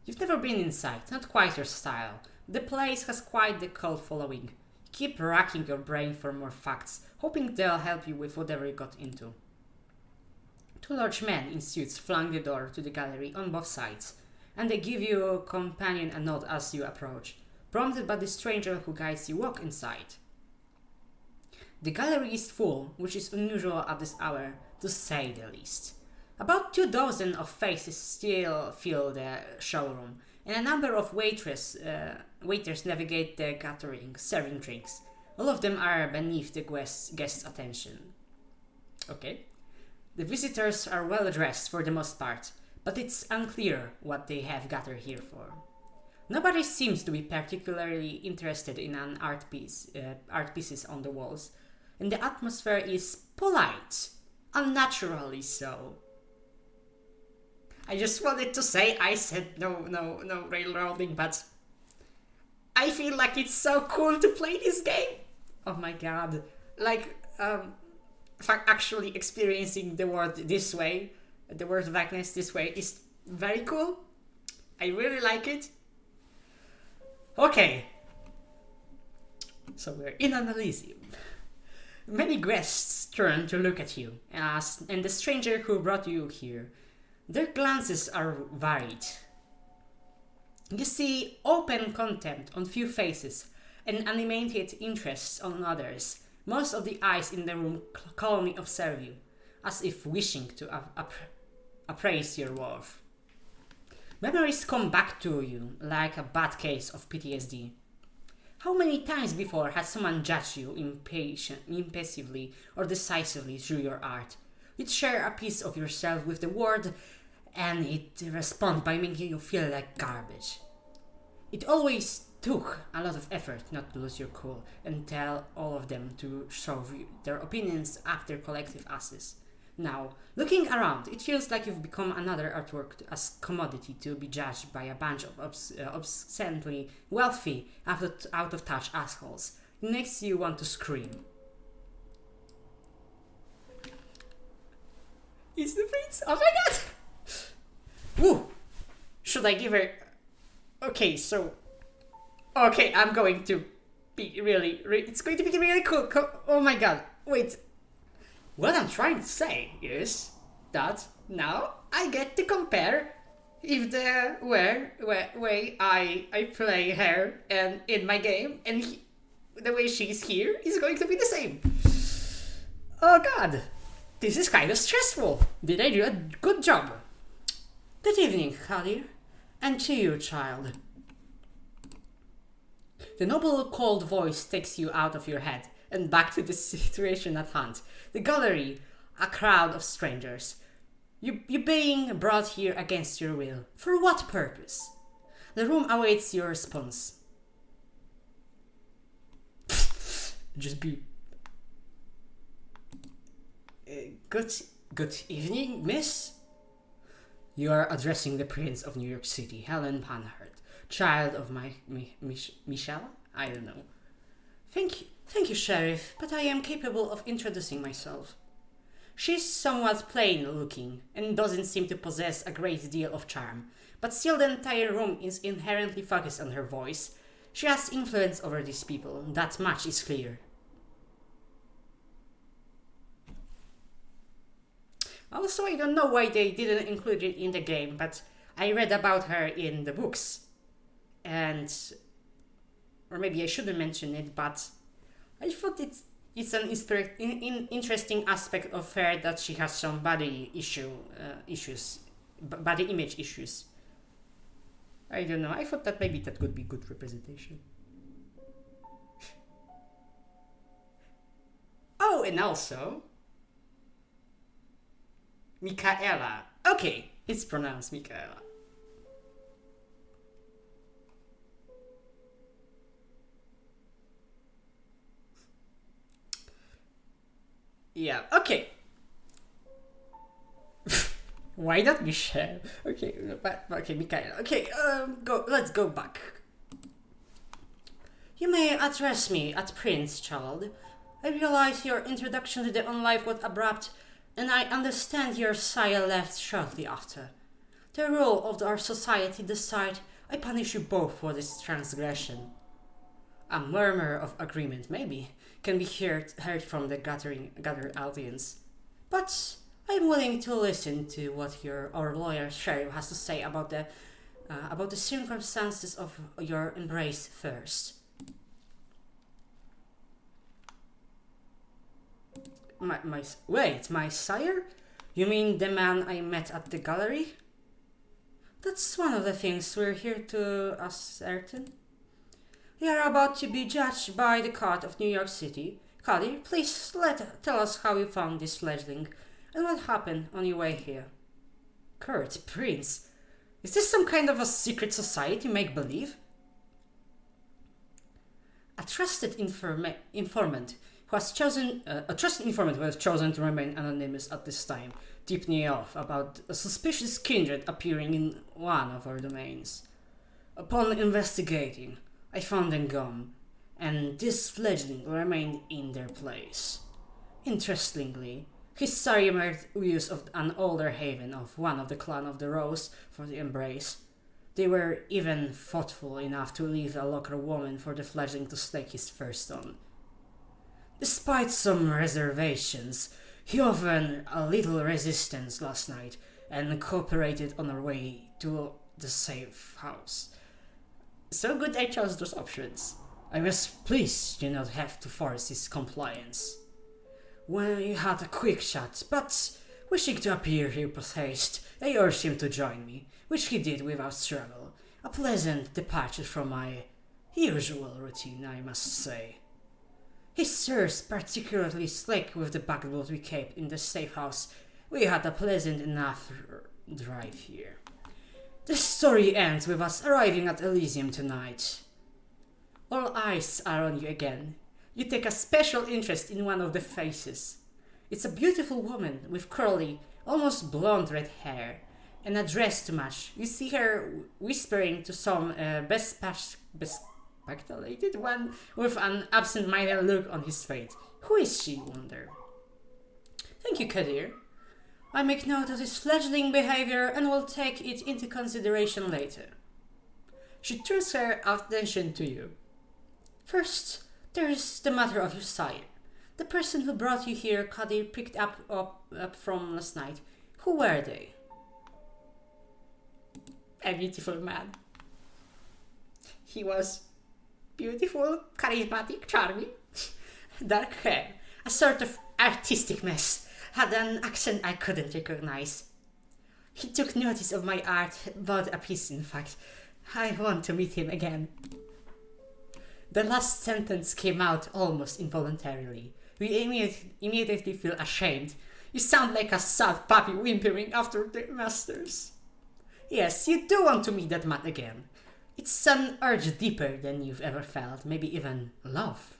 You've never been inside, not quite your style. The place has quite the cult following. You keep racking your brain for more facts, hoping they'll help you with whatever you got into. Two large men in suits flank the door to the gallery on both sides, and they give your companion a nod as you approach, prompted by the stranger who guides you walk inside. The gallery is full, which is unusual at this hour, to say the least. About 24 of faces still fill the showroom, and a number of waiters navigate the gathering, serving drinks. All of them are beneath the guests' attention. Okay. The visitors are well dressed for the most part, but it's unclear what they have gathered here for. Nobody seems to be particularly interested in an art pieces on the walls, and the atmosphere is polite, unnaturally so. I just wanted to say I said no railroading, but I feel like it's so cool to play this game. Oh my god. Like, actually experiencing the world this way, the world of Vagueness this way is very cool. I really like it. Okay. So we're in an Elysium. Many guests turn to look at you, and the stranger who brought you here. Their glances are varied. You see open contempt on few faces and animated interest on others. Most of the eyes in the room calmly observe you, as if wishing to appraise your worth. Memories come back to you like a bad case of PTSD. How many times before has someone judged you impassively or decisively through your art? You'd share a piece of yourself with the world, and it responds by making you feel like garbage. It always took a lot of effort not to lose your cool and tell all of them to show their opinions after collective asses. Now, looking around, it feels like you've become another artwork as commodity to be judged by a bunch of obscenely wealthy, out-of-touch assholes. It makes you want to scream. It's the prince! Oh my god! Woo! Should I give her... Okay, so... Okay, I'm going to be really... It's going to be really cool. Oh my god. Wait. What I'm trying to say is that now I get to compare if the way I play her and in my game and the way she's here is going to be the same. Oh god. This is kind of stressful. Did I do a good job? Good evening, Khadir. And to you, child. The noble cold voice takes you out of your head and back to the situation at hand. The gallery, a crowd of strangers. You're being brought here against your will. For what purpose? The room awaits your response. Just be... Good evening, miss. You are addressing the Prince of New York City, Helen Panhard, child of Michelle? I don't know. Thank you, Sheriff, but I am capable of introducing myself. She's somewhat plain-looking and doesn't seem to possess a great deal of charm, but still the entire room is inherently focused on her voice. She has influence over these people, that much is clear. Also, I don't know why they didn't include it in the game, but I read about her in the books. And... or maybe I shouldn't mention it, but I thought it's an interesting aspect of her that she has some body issues body image issues. I don't know. I thought that maybe that could be good representation. Oh, and also Michaela. Okay, it's pronounced Michaela. Yeah, okay. Why not Michelle? Okay, but okay, Michaela. Okay, let's go back. You may address me as Prince, child. I realize your introduction to the unlife was abrupt, and I understand your sire left shortly after. The rule of our society decide I punish you both for this transgression. A murmur of agreement, maybe, can be heard from the gathered audience. But I'm willing to listen to what our lawyer sheriff has to say about the circumstances of your embrace first. My sire? You mean the man I met at the gallery? That's one of the things we're here to ascertain. We are about to be judged by the court of New York City. Cody, please tell us how you found this fledgling and what happened on your way here. Kurt, Prince, is this some kind of a secret society make-believe? A trusted informant who has chosen to remain anonymous at this time tipped me off about a suspicious kindred appearing in one of our domains. Upon investigating, I found them gone, and this fledgling remained in their place. Interestingly, his sire made use of an older haven of one of the clan of the Rose for the embrace. They were even thoughtful enough to leave a locker woman for the fledgling to stake his first on. Despite some reservations, he offered a little resistance last night and cooperated on our way to the safe house. So good I chose those options. I was pleased to not have to force his compliance. We had a quick chat, but wishing to appear here post haste, I urged him to join me, which he did without struggle. A pleasant departure from my usual routine, I must say. He serves particularly slick with the backboard we kept in the safe house. We had a pleasant enough drive here. The story ends with us arriving at Elysium tonight. All eyes are on you again. You take a special interest in one of the faces. It's a beautiful woman with curly, almost blonde red hair, and a dress to match. You see her whispering to some bespectaculated one with an absent-minded look on his face. Who is she, wonder? Thank you, Kadir. I make note of his fledgling behavior and will take it into consideration later. She turns her attention to you. First, there is the matter of your sire. The person who brought you here, Kadir picked up from last night. Who were they? A beautiful man. He was beautiful, charismatic, charming, dark hair, a sort of artistic mess, had an accent I couldn't recognize. He took notice of my art, bought a piece in fact. I want to meet him again. The last sentence came out almost involuntarily. We immediately feel ashamed. You sound like a sad puppy whimpering after the masters. Yes, you do want to meet that man again. It's an urge deeper than you've ever felt, maybe even love.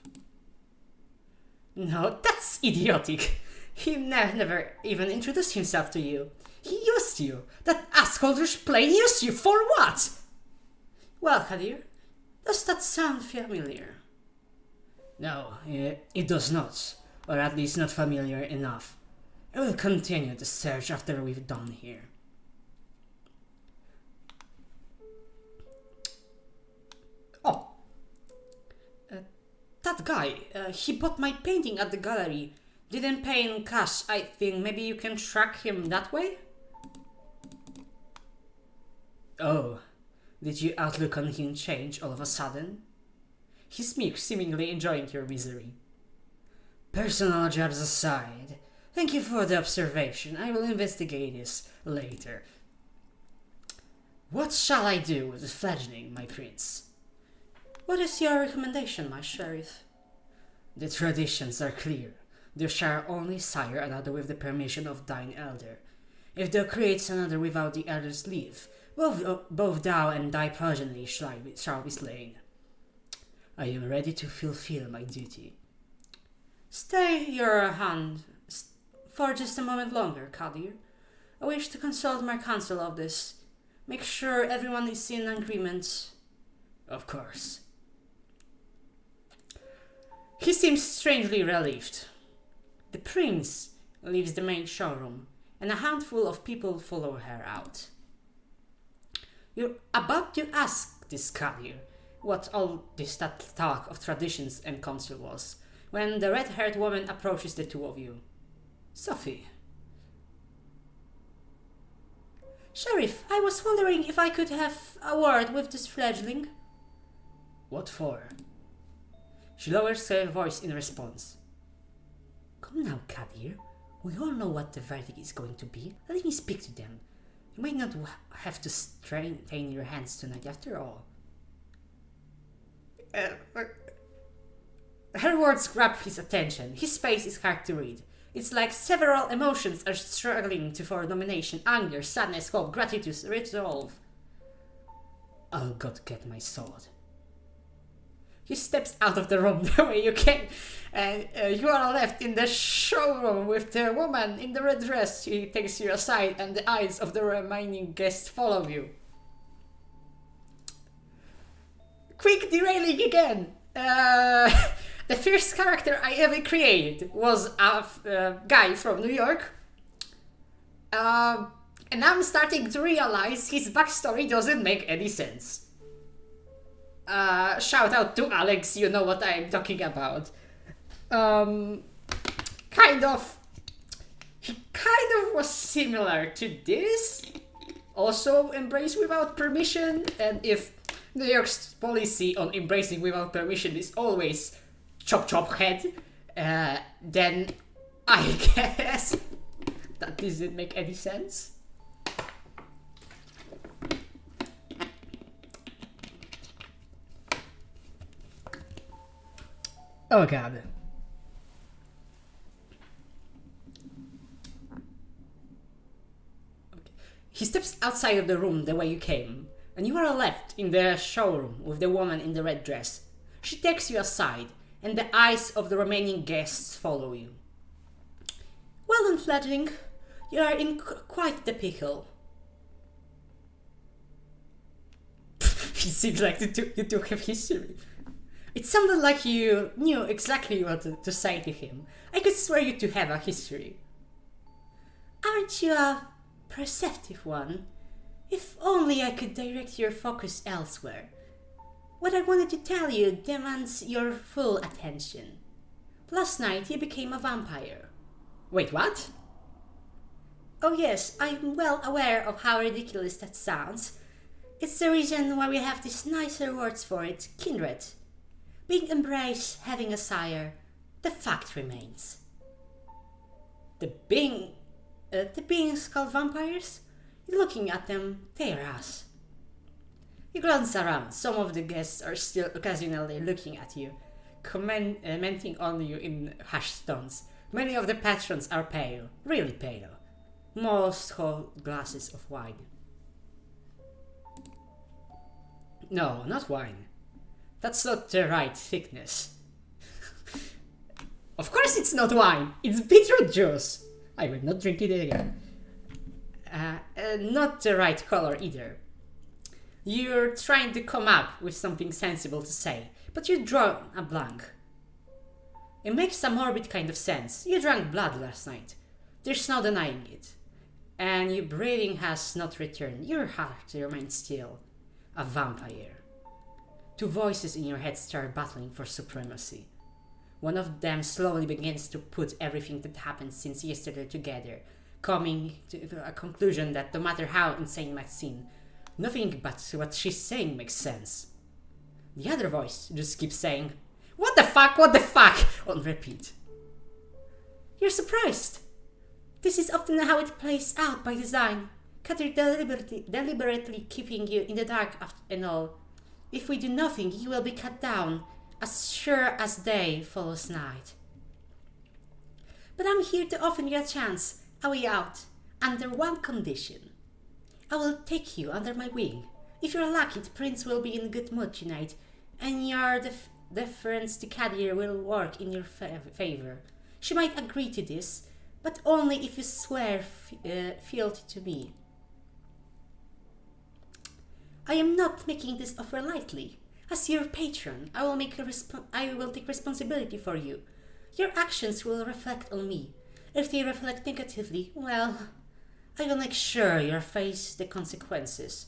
No, that's idiotic. He never even introduced himself to you. He used you. That asshole plain used you for what? Well, Kadir, does that sound familiar? No, it does not. Or at least not familiar enough. I will continue the search after we've done here. Oh, that guy, he bought my painting at the gallery. Didn't pay in cash, I think. Maybe you can track him that way? Oh, did your outlook on him change all of a sudden? He smirks, seemingly enjoying your misery. Personal jobs aside, thank you for the observation. I will investigate this later. What shall I do with the fledgling, my prince? What is your recommendation, my sheriff? The traditions are clear. Thou shalt only sire another with the permission of thine elder. If thou creates another without the elder's leave, both thou and thy progeny shall be slain. I am ready to fulfill my duty. Stay your hand for just a moment longer, Kadir. I wish to consult my council of this. Make sure everyone is in agreement. Of course. He seems strangely relieved. The prince leaves the main showroom, and a handful of people follow her out. You're about to ask this Kadir what all this talk of traditions and council was, when the red-haired woman approaches the two of you. Sophie. Sheriff, I was wondering if I could have a word with this fledgling. What for? She lowers her voice in response. Come now, Kadir. We all know what the verdict is going to be. Let me speak to them. You might not have to strain your hands tonight after all. Her words grab his attention. His face is hard to read. It's like several emotions are struggling for domination: anger, sadness, hope, gratitude, resolve. I'll go to get my sword. He steps out of the room the way you came, and you are left in the showroom with the woman in the red dress. She takes you aside, and the eyes of the remaining guests follow you. Quick derailing again! The first character I ever created was a guy from New York. And I'm starting to realize his backstory doesn't make any sense. Shout out to Alex, you know what I'm talking about. He kind of was similar to this. Also embrace without permission, and if New York's policy on embracing without permission is always chop chop head, then I guess that doesn't make any sense. Oh god. Okay. He steps outside of the room the way you came, and you are left in the showroom with the woman in the red dress. She takes you aside, and the eyes of the remaining guests follow you. Well done, fledgling. You are in quite the pickle. It seems like you two have history. It sounded like you knew exactly what to say to him. I could swear you two have a history. Aren't you a perceptive one? If only I could direct your focus elsewhere. What I wanted to tell you demands your full attention. Last night you became a vampire. Wait, what? Oh yes, I'm well aware of how ridiculous that sounds. It's the reason why we have these nicer words for it: kindred. Being embraced, having a sire, the fact remains. The beings called vampires? You're looking at them, they are us. You glance around. Some of the guests are still occasionally looking at you, commenting on you in hushed tones. Many of the patrons are pale, really pale. Most hold glasses of wine. No, not wine. That's not the right thickness. Of course it's not wine, it's beetroot juice. I will not drink it again. Not the right color either. You're trying to come up with something sensible to say, but you draw a blank. It makes a morbid kind of sense. You drank blood last night. There's no denying it. And your breathing has not returned. Your heart remains still. A vampire. Two voices in your head start battling for supremacy. One of them slowly begins to put everything that happened since yesterday together, coming to a conclusion that no matter how insane it might seem, nothing but what she's saying makes sense. The other voice just keeps saying, what the fuck, on repeat. You're surprised. This is often how it plays out by design. Kadir deliberately keeping you in the dark and all. If we do nothing, you will be cut down, as sure as day follows night. But I'm here to offer you a chance, a way out, under one condition. I will take you under my wing. If you're lucky, the prince will be in a good mood tonight, and your deference to Kadir will work in your favor. She might agree to this, but only if you swear fealty to me. I am not making this offer lightly. As your patron, I will take responsibility for you. Your actions will reflect on me. If they reflect negatively, well, I will make sure you face the consequences.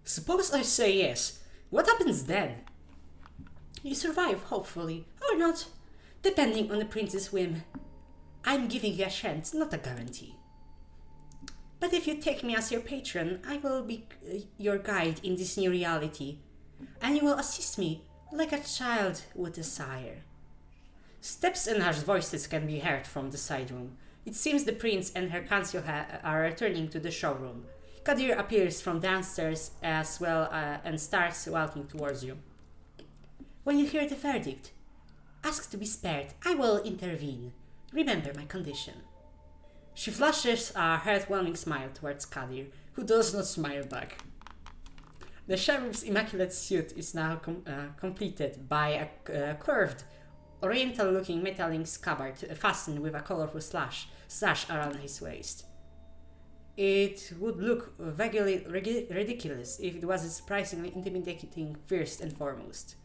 Suppose I say yes. What happens then? You survive, hopefully, or not, depending on the prince's whim. I'm giving you a chance, not a guarantee. But if you take me as your patron, I will be your guide in this new reality, and you will assist me like a child would a sire. Steps and harsh voices can be heard from the side room. It seems the prince and her council are returning to the showroom. Kadir appears from downstairs as well and starts walking towards you. When you hear the verdict, ask to be spared. I will intervene. Remember my condition. She flashes a heartwarming smile towards Kadir, who does not smile back. The sheriff's immaculate suit is now completed by a curved, oriental-looking metallic scabbard fastened with a colorful sash around his waist. It would look vaguely ridiculous if it wasn't surprisingly intimidating first and foremost.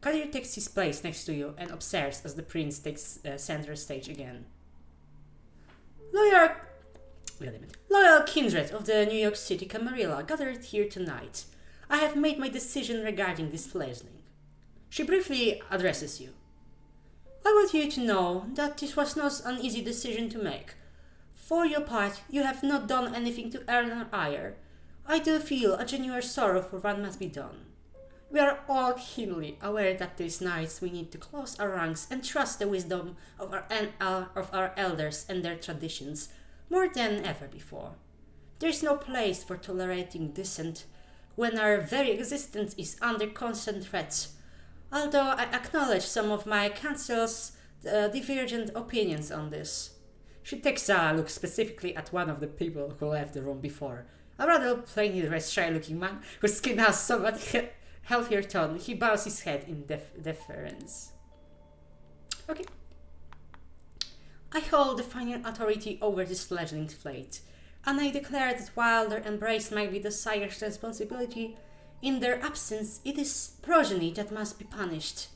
Kadir takes his place next to you and observes as the prince takes center stage again. Loyal kindred of the New York City Camarilla gathered here tonight. I have made my decision regarding this fledgling. She briefly addresses you. I want you to know that this was not an easy decision to make. For your part, you have not done anything to earn our ire. I do feel a genuine sorrow for what must be done. We are all keenly aware that these nights we need to close our ranks and trust the wisdom of our elders and their traditions more than ever before. There is no place for tolerating dissent when our very existence is under constant threat, although I acknowledge some of my council's divergent opinions on this. She takes a look specifically at one of the people who left the room before, a rather plainly dressed, shy-looking man whose skin has somewhat healthier tone. He bows his head in deference. Okay. I hold the final authority over this fledgling fleet, and I declare that while their embrace might be the sire's responsibility, in their absence it is progeny that must be punished.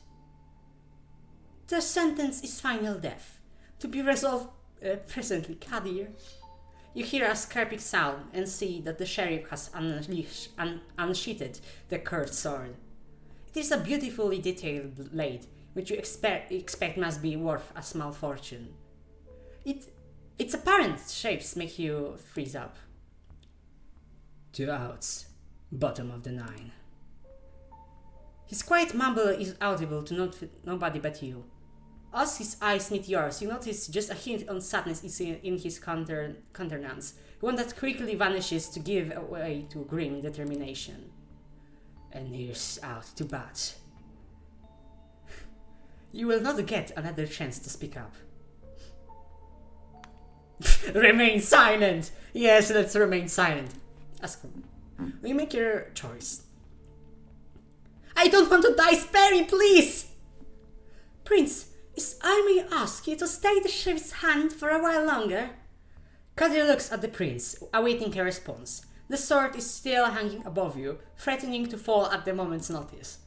The sentence is final death, to be resolved presently, Kadir. You hear a scraping sound and see that the sheriff has unsheathed the curved sword. It is a beautifully detailed blade, which you expect must be worth a small fortune. Its apparent shapes make you freeze up. 2 outs, bottom of the 9. His quiet mumble is audible to nobody but you. As his eyes meet yours, you notice just a hint of sadness is in his countenance, one that quickly vanishes to give way to grim determination. And here's out to bat. You will not get another chance to speak up. Remain silent! Yes, let's remain silent. Ask him. You make your choice. I don't want to die, spare me, please! Prince, I may ask you to stay the sheriff's hand for a while longer? Kadir looks at the prince, awaiting a response. The sword is still hanging above you, threatening to fall at the moment's notice.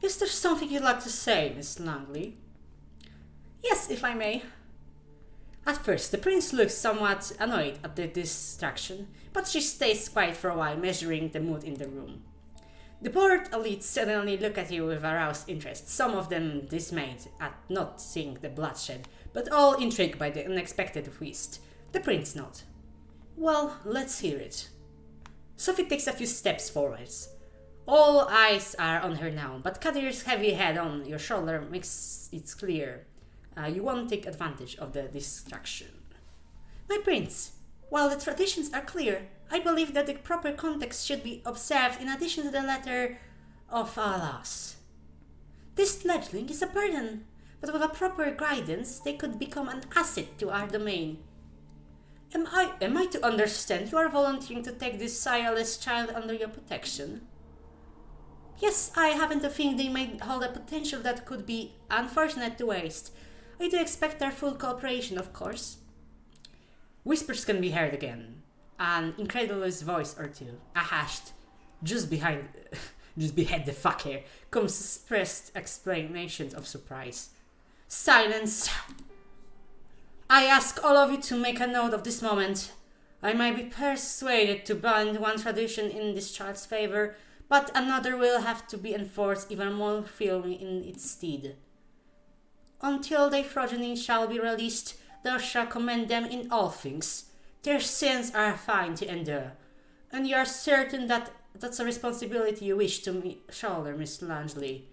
Is there something you'd like to say, Miss Langley? Yes, if I may. At first, the prince looks somewhat annoyed at the distraction, but she stays quiet for a while, measuring the mood in the room. The bored elites suddenly look at you with aroused interest, some of them dismayed at not seeing the bloodshed, but all intrigued by the unexpected twist. The prince nods. Well, let's hear it. Sophie takes a few steps forwards. All eyes are on her now, but Kadir's heavy head on your shoulder makes it clear you won't take advantage of the distraction. My prince, while the traditions are clear, I believe that the proper context should be observed in addition to the letter of our laws. This fledgling is a burden, but with a proper guidance, they could become an asset to our domain. Am I to understand you are volunteering to take this sireless child under your protection? Yes, I happen to think they might hold a potential that could be unfortunate to waste. I do expect their full cooperation, of course. Whispers can be heard again. An incredulous voice or two, ahashed, just behind the fucker, comes expressed exclamations of surprise. Silence! I ask all of you to make a note of this moment. I might be persuaded to bind one tradition in this child's favor, but another will have to be enforced even more firmly in its stead. Until their progeny shall be released, thou shalt commend them in all things. Their sins are fine to endure, and you are certain that that's a responsibility you wish to shoulder, Miss Langley.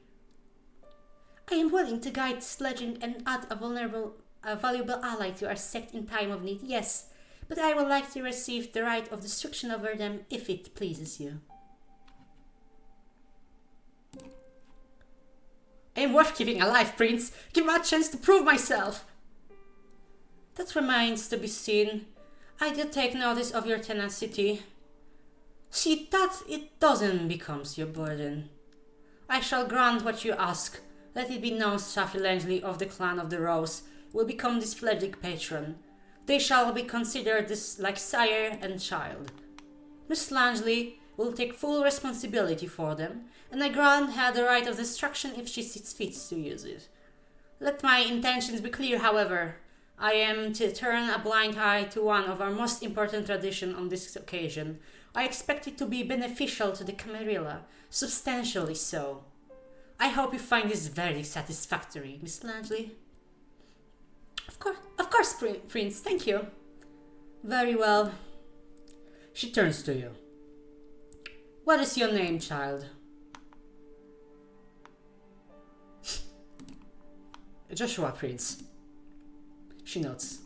I am willing to guide this legend and add a valuable ally to our sect in time of need, yes, but I would like to receive the right of destruction over them if it pleases you. I am worth keeping alive, Prince. Give me a chance to prove myself. That remains to be seen. I do take notice of your tenacity. See that it doesn't become your burden. I shall grant what you ask. Let it be known Safi Langley of the Clan of the Rose will become this fledgling patron. They shall be considered this like sire and child. Miss Langley will take full responsibility for them, and I grant her the right of destruction if she sees fit to use it. Let my intentions be clear, however. I am to turn a blind eye to one of our most important traditions on this occasion. I expect it to be beneficial to the Camarilla, substantially so. I hope you find this very satisfactory, Miss Langley. Of course, Prince, thank you. Very well. She turns to you. What is your name, child? Joshua, Prince. She nods.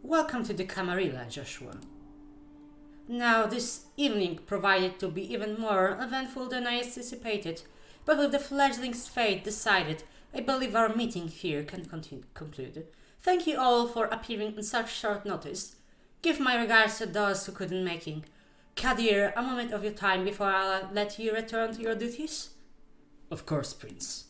Welcome to the Camarilla, Joshua. Now, this evening provided to be even more eventful than I anticipated, but with the fledgling's fate decided, I believe our meeting here can conclude. Thank you all for appearing on such short notice. Give my regards to those who couldn't make it. Kadir, a moment of your time before I'll let you return to your duties? Of course, Prince.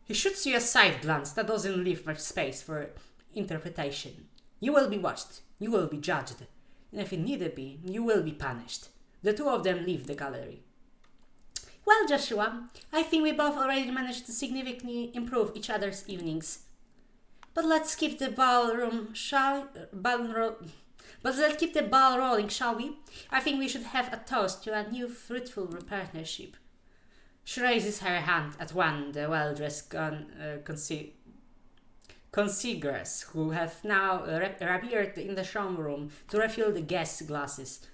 He shoots you a side glance that doesn't leave much space for interpretation. You will be watched. You will be judged. And if it need be, you will be punished. The two of them leave the gallery. Well, Joshua, I think we both already managed to significantly improve each other's evenings. But let's keep the ball rolling, shall we? I think we should have a toast to a new fruitful partnership. She raises her hand at one the well-dressed consigliers who have now reappeared in the showroom to refill the guests' glasses.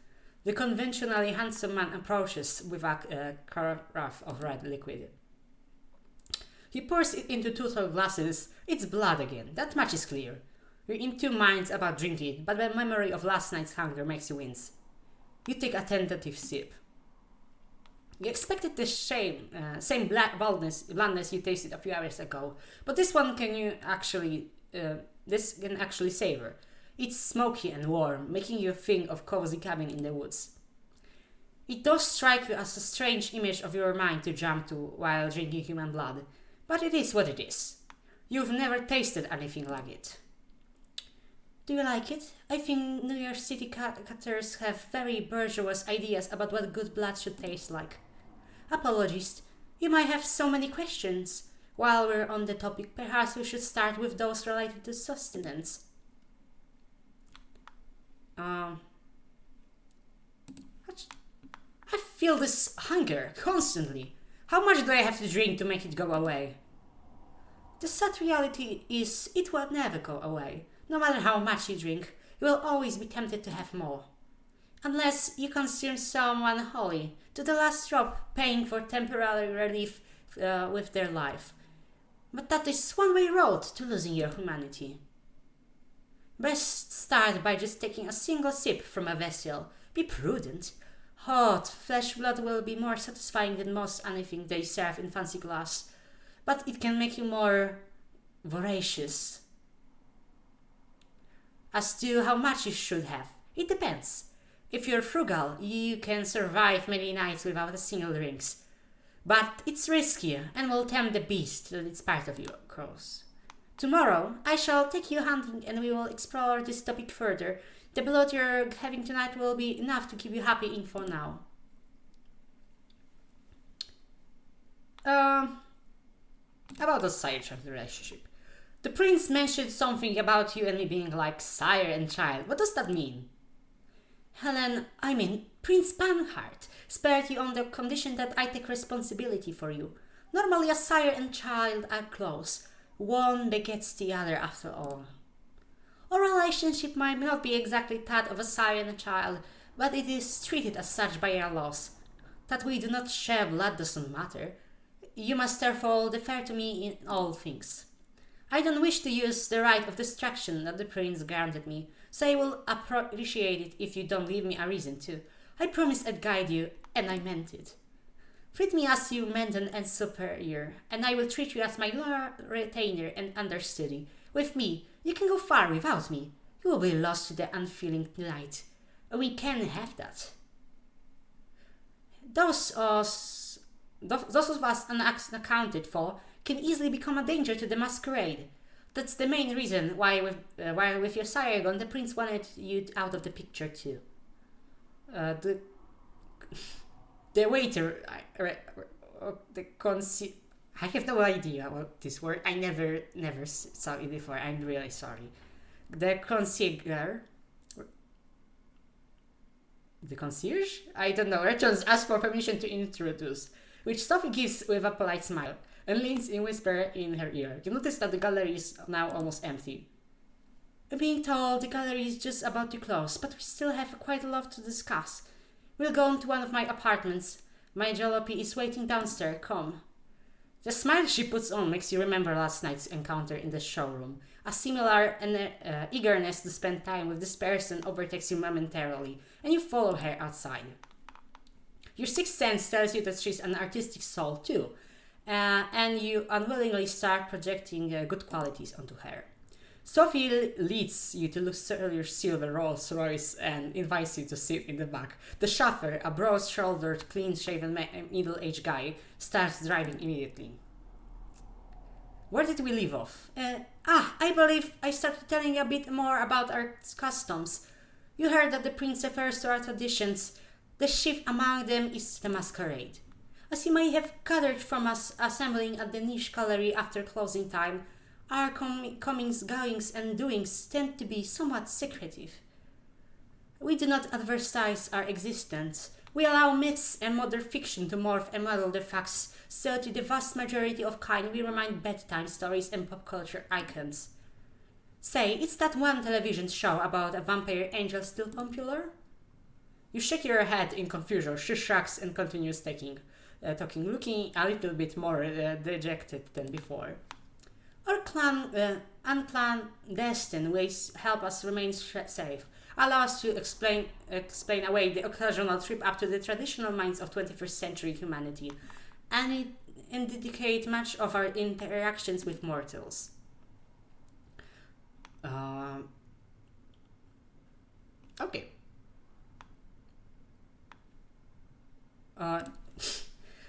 The conventionally handsome man approaches with a carafe of red liquid. He pours it into two tall glasses. It's blood again, that much is clear. You're in two minds about drinking it, but the memory of last night's hunger makes you wince. You take a tentative sip. You expected the same blandness you tasted a few hours ago, but this can actually savor. It's smoky and warm, making you think of cozy cabin in the woods. It does strike you as a strange image of your mind to jump to while drinking human blood, but it is what it is. You've never tasted anything like it. Do you like it? I think New York City cutters have very bourgeois ideas about what good blood should taste like. Apologies, you might have so many questions. While we're on the topic, perhaps we should start with those related to sustenance. I feel this hunger constantly. How much do I have to drink to make it go away? The sad reality is it will never go away. No matter how much you drink, you will always be tempted to have more. Unless you consume someone holy, to the last drop, paying for temporary relief with their life. But that is one-way road to losing your humanity. Best start by just taking a single sip from a vessel. Be prudent. Hot flesh blood will be more satisfying than most anything they serve in fancy glass, but it can make you more voracious. As to how much you should have, it depends. If you're frugal, you can survive many nights without a single drink. But it's riskier and will tempt the beast that it's part of you, crows. Tomorrow, I shall take you hunting and we will explore this topic further. The blood you're having tonight will be enough to keep you happy in for now. About the side-track relationship. The prince mentioned something about you and me being like sire and child. What does that mean? Helen, I mean, Prince Panhard spared you on the condition that I take responsibility for you. Normally a sire and child are close. One begets the other after all. Our relationship might not be exactly that of a sire and a child, but it is treated as such by our laws. That we do not share blood doesn't matter. You must therefore defer to me in all things. I don't wish to use the right of distraction that the prince granted me, so I will appreciate it if you don't give me a reason to. I promised I'd guide you, and I meant it. Treat me as you mentor and superior, and I will treat you as my loyal retainer and understudy. With me, you can go far without me. You will be lost to the unfeeling night. We can have that. Those of us unaccounted for can easily become a danger to the masquerade. That's the main reason why with your Siragon, the prince wanted you out of the picture too. The waiter, I have no idea what this word. I never saw it before. I'm really sorry. The concierge? I don't know. Returns asks for permission to introduce, which Sophie gives with a polite smile and leans in whisper in her ear. You notice that the gallery is now almost empty. Being told the gallery is just about to close, but we still have quite a lot to discuss. We'll go into one of my apartments. My jalopy is waiting downstairs. Come. The smile she puts on makes you remember last night's encounter in the showroom. A similar eagerness to spend time with this person overtakes you momentarily, and you follow her outside. Your sixth sense tells you that she's an artistic soul too, and you unwillingly start projecting good qualities onto her. Sophie leads you to look at your silver Rolls Royce and invites you to sit in the back. The chauffeur, a broad-shouldered, clean-shaven middle-aged guy, starts driving immediately. Where did we leave off? I believe I started telling you a bit more about our customs. You heard that the prince refers to our traditions. The chief among them is the masquerade. As you may have gathered from us assembling at the niche gallery after closing time, our comings, goings, and doings tend to be somewhat secretive. We do not advertise our existence. We allow myths and modern fiction to morph and muddle the facts, so to the vast majority of kind we remind bedtime stories and pop culture icons. Say, is that one television show about a vampire angel still popular? You shake your head in confusion. She shrugs and continues talking, looking a little bit more dejected than before. Our unclandestine ways help us remain safe, allow us to explain away the occasional trip up to the traditional minds of 21st century humanity, and dedicate much of our interactions with mortals. Okay.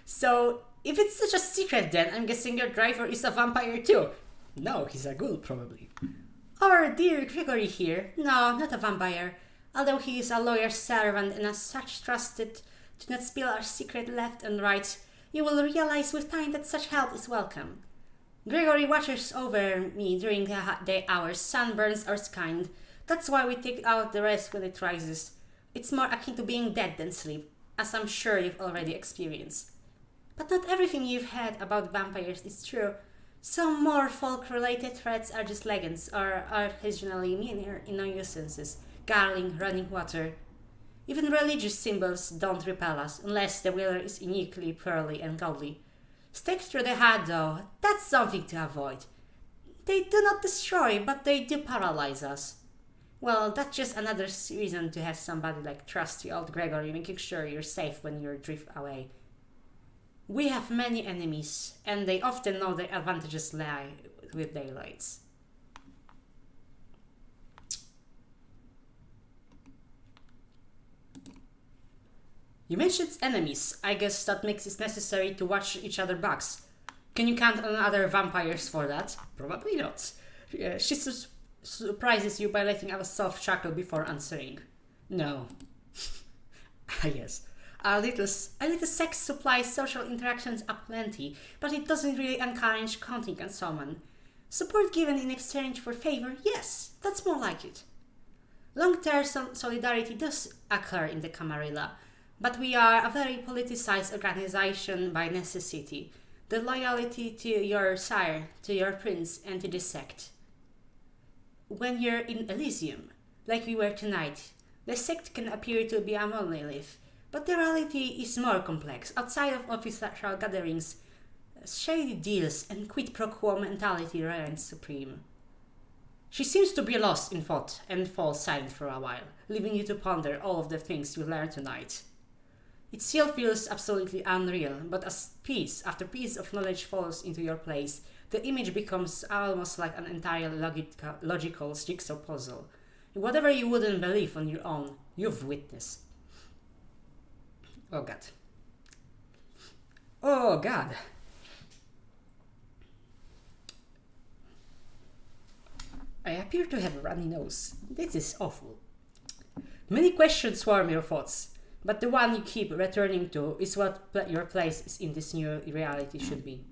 So, if it's such a secret then, I'm guessing your driver is a vampire too. No, he's a ghoul probably. Our dear Gregory here. No, not a vampire. Although he is a lawyer's servant and as such trusted to not spill our secret left and right, you will realize with time that such help is welcome. Gregory watches over me during the hours, sunburns or kind. That's why we take out the rest when it rises. It's more akin to being dead than sleep, as I'm sure you've already experienced. But not everything you've heard about vampires is true. Some more folk-related threats are just legends or are occasionally minor nuisances, gargling, running water. Even religious symbols don't repel us, unless the weather is uniquely pearly and godly. Stake through the heart, though, that's something to avoid. They do not destroy, but they do paralyze us. Well, that's just another reason to have somebody like trusty old Gregory making sure you're safe when you drift away. We have many enemies, and they often know their advantages lie with daylights. You mentioned enemies. I guess that makes it necessary to watch each other's backs. Can you count on other vampires for that? Probably not. She surprises you by letting out a soft chuckle before answering. No. Yes. A little sex supplies social interactions aplenty, but it doesn't really encourage counting on someone. Support given in exchange for favor, yes, that's more like it. Long-term solidarity does occur in the Camarilla, but we are a very politicized organization by necessity. The loyalty to your sire, to your prince, and to the sect. When you're in Elysium, like we were tonight, the sect can appear to be a monolith, but the reality is more complex. Outside of official gatherings, shady deals and quid pro quo mentality reigns supreme. She seems to be lost in thought and falls silent for a while, leaving you to ponder all of the things you learned tonight. It still feels absolutely unreal, but as piece after piece of knowledge falls into your place, the image becomes almost like an entirely logical jigsaw puzzle. Whatever you wouldn't believe on your own, you've witnessed. Oh god. Oh god. I appear to have a runny nose. This is awful. Many questions swarm your thoughts, but the one you keep returning to is what your place in this new reality should be.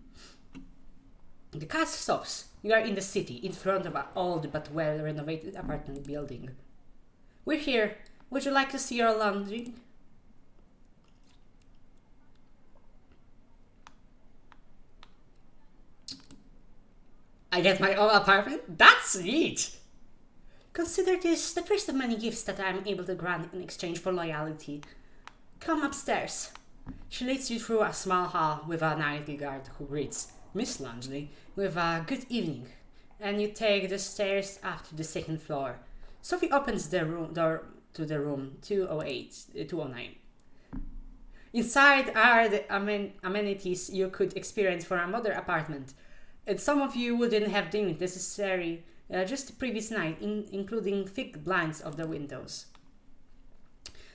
The car stops. You are in the city, in front of an old but well-renovated apartment building. We're here. Would you like to see your laundry? I get my own apartment? That's neat! Consider this the first of many gifts that I am able to grant in exchange for loyalty. Come upstairs. She leads you through a small hall with a nightly guard who greets Miss Langley with a good evening, and you take the stairs up to the second floor. Sophie opens the door to the room 209. Inside are the amenities you could experience for a modern apartment, and some of you wouldn't have deemed necessary just the previous night, including thick blinds of the windows.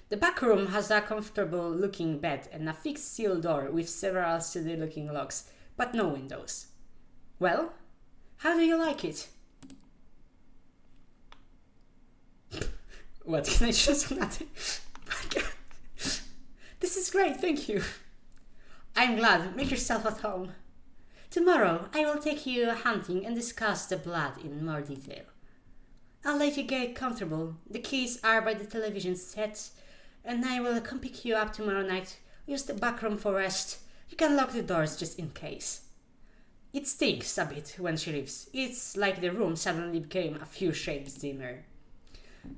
The back room has a comfortable looking bed and a fixed steel door with several steady looking locks, but no windows. Well, how do you like it? What can I choose on that? This is great, thank you. I'm glad. Make yourself at home. Tomorrow I will take you hunting and discuss the blood in more detail. I'll let you get comfortable. The keys are by the television set, and I will come pick you up tomorrow night. Use the back room for rest. You can lock the doors just in case. It stinks a bit when she leaves. It's like the room suddenly became a few shades dimmer.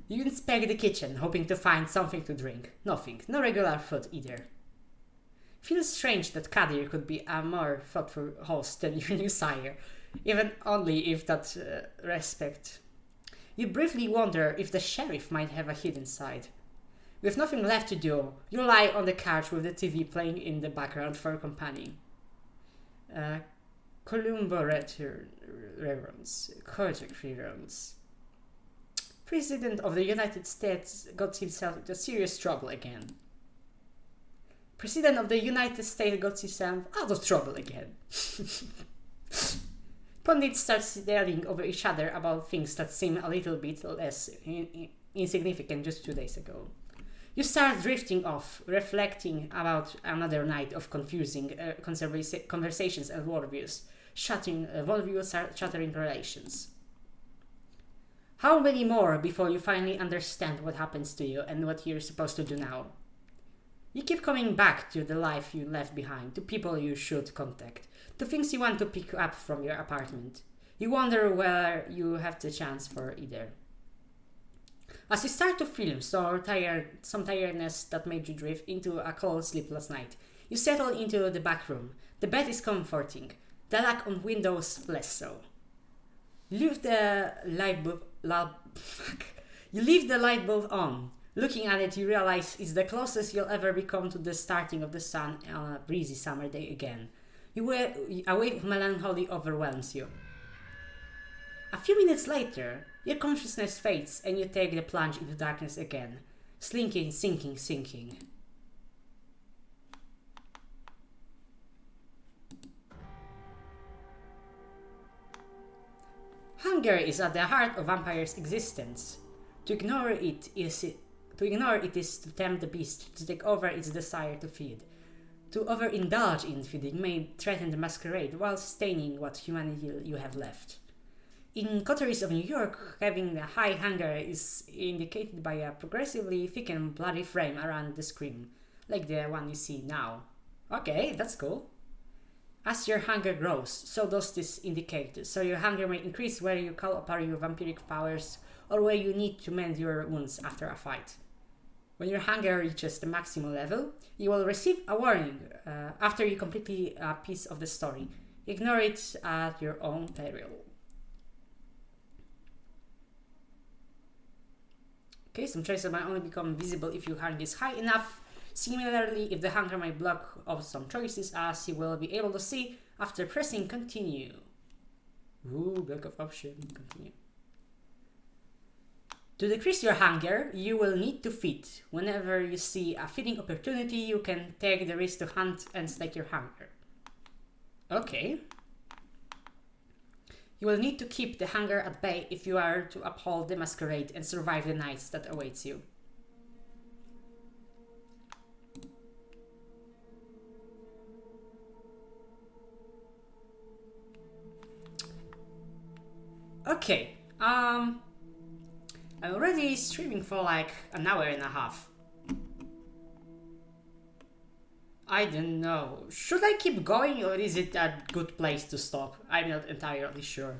You inspect the kitchen, hoping to find something to drink. Nothing. No regular food either. Feels strange that Kadir could be a more thoughtful host than your new sire, even only if that respect. You briefly wonder if the sheriff might have a hidden side. With nothing left to do, you lie on the couch with the TV playing in the background for company. Columbo reverence, Kojak reverence. President of the United States got himself into serious trouble again. President of the United States got himself out of trouble again. Pundits start staring over each other about things that seem a little bit less insignificant just 2 days ago. You start drifting off, reflecting about another night of confusing conversations and worldviews, shattering relations. How many more before you finally understand what happens to you and what you're supposed to do now? You keep coming back to the life you left behind, to people you should contact, to things you want to pick up from your apartment. You wonder whether you have the chance for either. As you start to feel some tiredness that made you drift into a cold sleep last night, you settle into the back room. The bed is comforting, the lack on windows less so. You leave the light bulb, You leave the light bulb on. Looking at it, you realize it's the closest you'll ever become to the starting of the sun on a breezy summer day again. A wave of melancholy overwhelms you. A few minutes later, your consciousness fades and you take the plunge into darkness again. Slinking, sinking. Hunger is at the heart of vampire's existence. To ignore it is to tempt the beast, to take over its desire to feed. To overindulge in feeding may threaten the masquerade while sustaining what humanity you have left. In coteries of New York, having a high hunger is indicated by a progressively thickened bloody frame around the scream, like the one you see now. Okay, that's cool. As your hunger grows, so does this indicator, so your hunger may increase where you call upon your vampiric powers or where you need to mend your wounds after a fight. When your hunger reaches the maximum level, you will receive a warning after you complete a piece of the story. Ignore it at your own peril. Okay, some choices might only become visible if your hunger is high enough. Similarly, if the hunger might block off some choices, as you will be able to see after pressing continue. Ooh, block of option, continue. To decrease your hunger, you will need to feed. Whenever you see a feeding opportunity, you can take the risk to hunt and slake your hunger. Okay. You will need to keep the hunger at bay if you are to uphold the masquerade and survive the nights that awaits you. Okay, I'm already streaming for like an hour and a half. I don't know. Should I keep going or is it a good place to stop? I'm not entirely sure.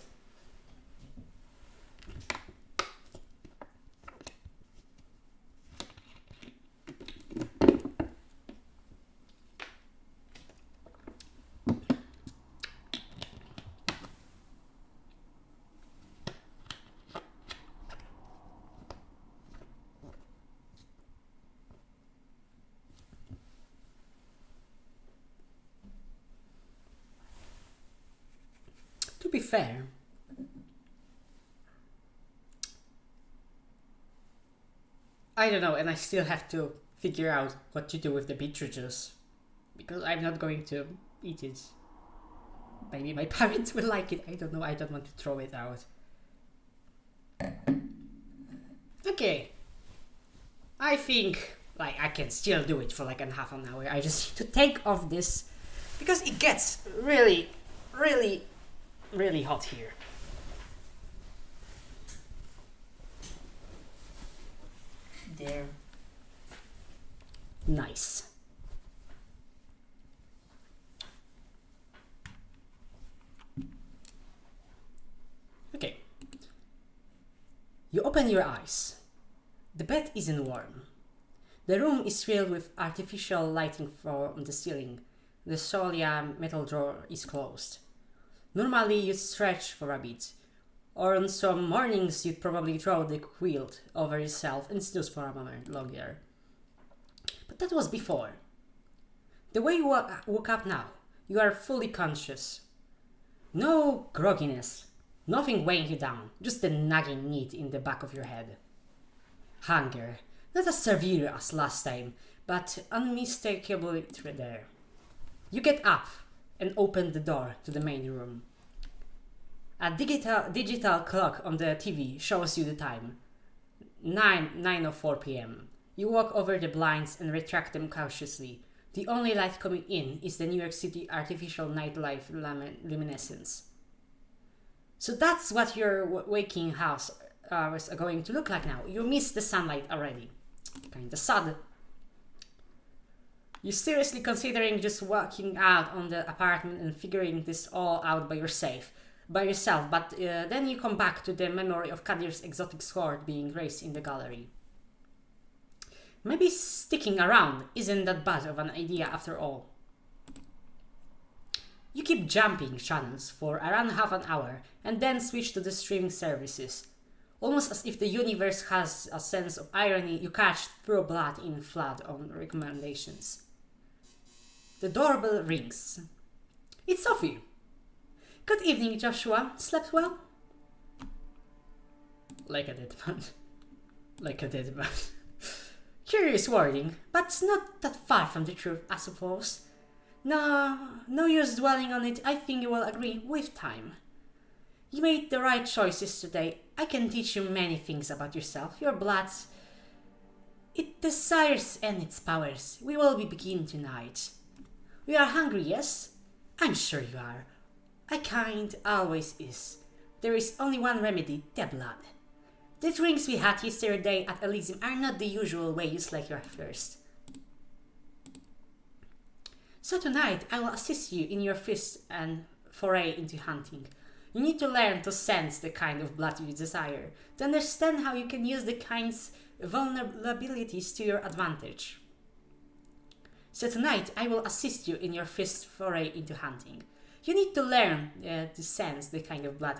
To be fair, I don't know, and I still have to figure out what to do with the beetroot juice, because I'm not going to eat it. Maybe my parents will like it, I don't know, I don't want to throw it out. Okay, I think like I can still do it for like a half an hour. I just need to take off this, because it gets really hot here. There. Nice. Okay. You open your eyes. The bed isn't warm. The room is filled with artificial lighting from the ceiling. The Solia metal drawer is closed. Normally you'd stretch for a bit, or on some mornings you'd probably throw the quilt over yourself and snooze for a moment longer. But that was before. The way you woke up now, you are fully conscious. No grogginess, nothing weighing you down, just the nagging need in the back of your head. Hunger, not as severe as last time, but unmistakably there. You get up and open the door to the main room. A digital clock on the TV shows you the time. 9:04 p.m. You walk over the blinds and retract them cautiously. The only light coming in is the New York City artificial nightlife luminescence. So that's what your waking house is going to look like now. You miss the sunlight already. Kinda sad. You're seriously considering just walking out on the apartment and figuring this all out by yourself, but then you come back to the memory of Kadir's exotic sword being raised in the gallery. Maybe sticking around isn't that bad of an idea after all. keep jumping channels for around half an hour and then switch to the streaming services. Almost as if the universe has a sense of irony, you catch pure blood in flood on recommendations. The doorbell rings. It's Sophie. Good evening, Joshua. Slept well? Like a dead man. Like a dead man. Curious wording, but not that far from the truth, I suppose. No use dwelling on it. I think you will agree with time. You made the right choice yesterday. I can teach you many things about yourself, your blood. It desires and its powers. We will begin tonight. We are hungry, yes? I'm sure you are. A kind always is. There is only one remedy, the blood. The drinks we had yesterday at Elysium are not the usual way you slake your thirst. So tonight I will assist you in your first and foray into hunting. You need to learn to sense the kind of blood you desire, to understand how you can use the kind's vulnerabilities to your advantage. So tonight I will assist you in your first foray into hunting. You need to learn to sense the kind of blood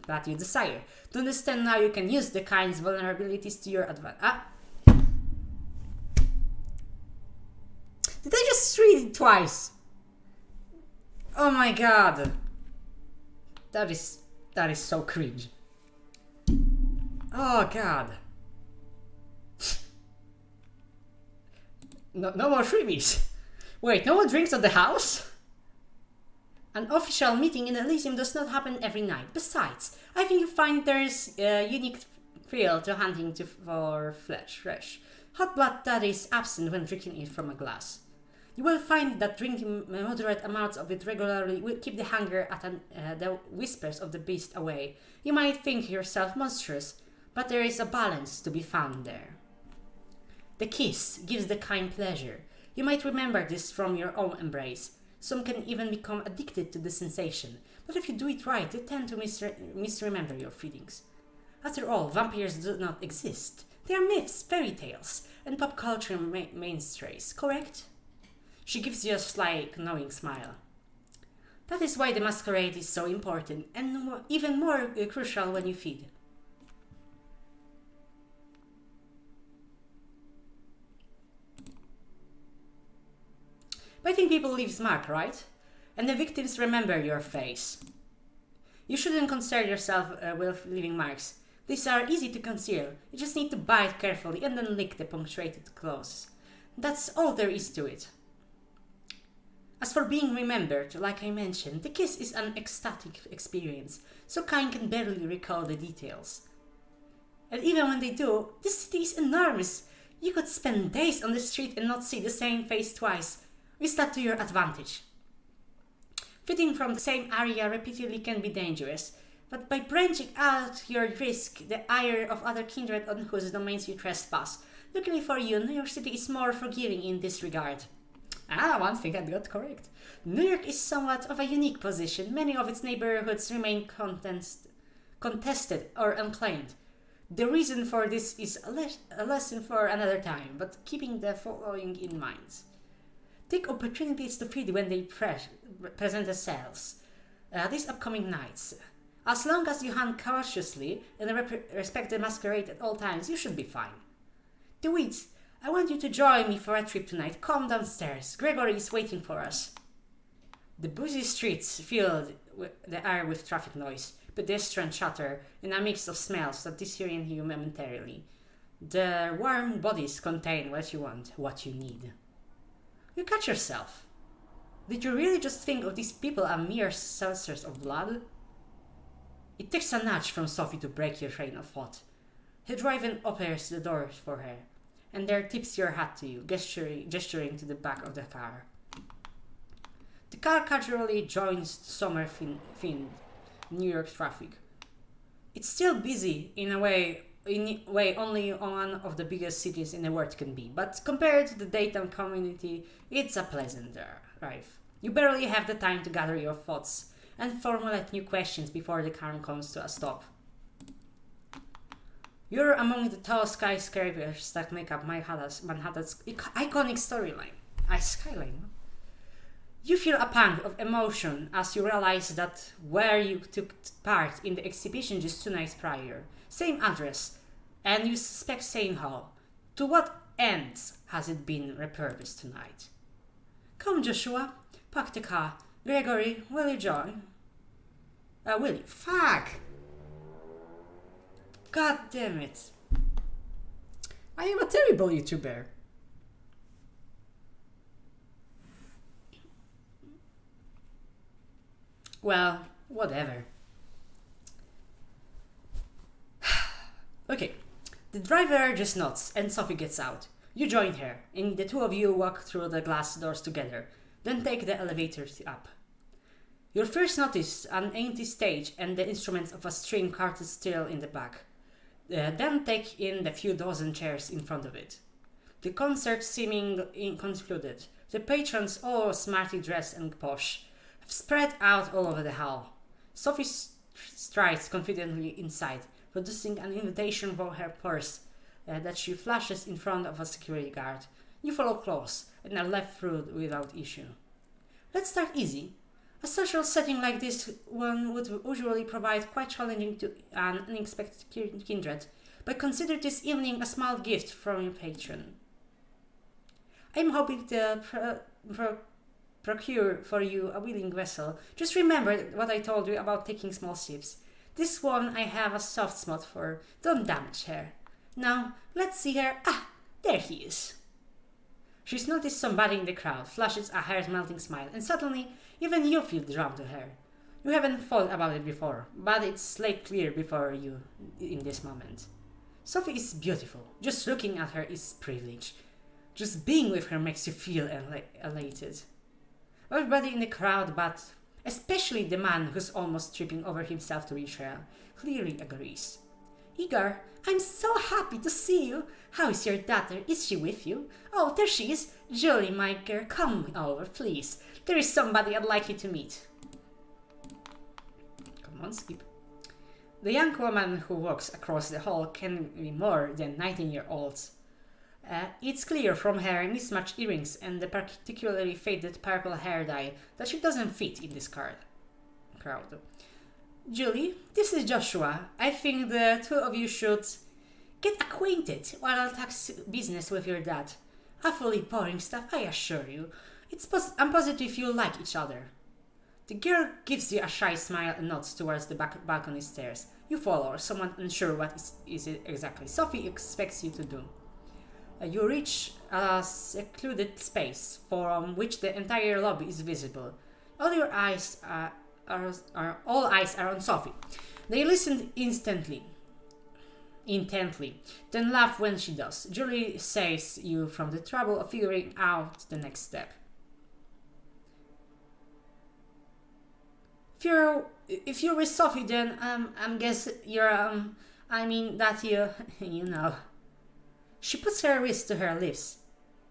that you desire, to understand how you can use the kind's vulnerabilities to your advantage. Did I just read it twice? Oh my god. That is so cringe. Oh god. No more freebies. Wait, no one drinks at the house? An official meeting in Elysium does not happen every night. Besides, I think you find there is a unique thrill to hunting for fresh hot blood that is absent when drinking it from a glass. You will find that drinking moderate amounts of it regularly will keep the hunger at the whispers of the beast away. You might think yourself monstrous, but there is a balance to be found there. The kiss gives the kind pleasure. You might remember this from your own embrace. Some can even become addicted to the sensation, but if you do it right, they tend to misremember your feelings. After all, vampires do not exist. They are myths, fairy tales, and pop culture mainstays, correct? She gives you a sly, knowing smile. That is why the masquerade is so important, and even more crucial when you feed. Biting people leaves mark, right? And the victims remember your face. You shouldn't concern yourself with leaving marks. These are easy to conceal. You just need to bite carefully and then lick the punctuated claws. That's all there is to it. As for being remembered, like I mentioned, the kiss is an ecstatic experience, so Kain can barely recall the details. And even when they do, this city is enormous. You could spend days on the street and not see the same face twice. Use that to your advantage. Feeding from the same area repeatedly can be dangerous, but by branching out your risk the ire of other kindred on whose domains you trespass. Luckily for you, New York City is more forgiving in this regard. One thing I got correct. New York is somewhat of a unique position. Many of its neighborhoods remain contested or unclaimed. The reason for this is a lesson for another time, but keeping the following in mind. Take opportunities to feed when they present themselves. These upcoming nights. As long as you hunt cautiously and respect the masquerade at all times, you should be fine. DeWitt, I want you to join me for a trip tonight. Come downstairs. Gregory is waiting for us. The busy streets fill the air with traffic noise, pedestrian chatter, and a mix of smells that disorient you momentarily. The warm bodies contain what you want, what you need. You catch yourself. Did you really just think of these people as mere saucers of blood? It takes a nudge from Sophie to break your train of thought. Her driver opens the door for her, and there tips your hat to you, gesturing to the back of the car. The car casually joins summer-themed New York traffic. It's still busy in a way only one of the biggest cities in the world can be, but compared to the daytime community, it's a pleasant drive. You barely have the time to gather your thoughts and formulate new questions before the car comes to a stop. You're among the tall skyscrapers that make up Manhattan's iconic skyline. You feel a pang of emotion as you realize that where you took part in the exhibition just 2 nights prior, same address, and you suspect saying how. To what ends has it been repurposed tonight? Come, Joshua, park the car. Gregory, will you join? Will you? Fuck! God damn it. I am a terrible YouTuber. Well, whatever. Okay, the driver just nods and Sophie gets out. You join her, and the two of you walk through the glass doors together, then take the elevators up. You first notice an empty stage and the instruments of a string quartet still in the back. Then take in the few dozen chairs in front of it. The concert seeming concluded. The patrons, all smartly dressed and posh, have spread out all over the hall. Sophie strides confidently inside, producing an invitation for her purse that she flashes in front of a security guard. You follow close and are left through without issue. Let's start easy. A social setting like this one would usually provide quite challenging to an unexpected kindred, but consider this evening a small gift from your patron. I'm hoping to procure for you a willing vessel. Just remember what I told you about taking small sips. This one I have a soft spot for. Don't damage her. Now, let's see her. Ah, there he is. She's noticed somebody in the crowd, flashes a heart-melting smile, and suddenly, even you feel drawn to her. You haven't thought about it before, but it's laid clear before you in this moment. Sophie is beautiful. Just looking at her is privilege. Just being with her makes you feel elated. Everybody in the crowd, but especially the man who's almost tripping over himself to reach her, clearly agrees. Igor, I'm so happy to see you. How is your daughter? Is she with you? Oh, there she is. Julie, my girl, come over, please. There is somebody I'd like you to meet. Come on, skip. The young woman who walks across the hall can be more than 19-year-old. It's clear from her mismatched earrings and the particularly faded purple hair dye that she doesn't fit in this crowd. Julie, this is Joshua. I think the two of you should get acquainted while I'll talk business with your dad. Awfully boring stuff, I assure you. I'm positive you like each other. The girl gives you a shy smile and nods towards the balcony stairs. You follow, somewhat unsure what is it exactly Sophie expects you to do. You reach a secluded space from which the entire lobby is visible. All eyes are on Sophie. They listen intently, then laugh when she does. Julie saves you from the trouble of figuring out the next step. If you're with Sophie, then I'm guess you're I mean that you know. She puts her wrist to her lips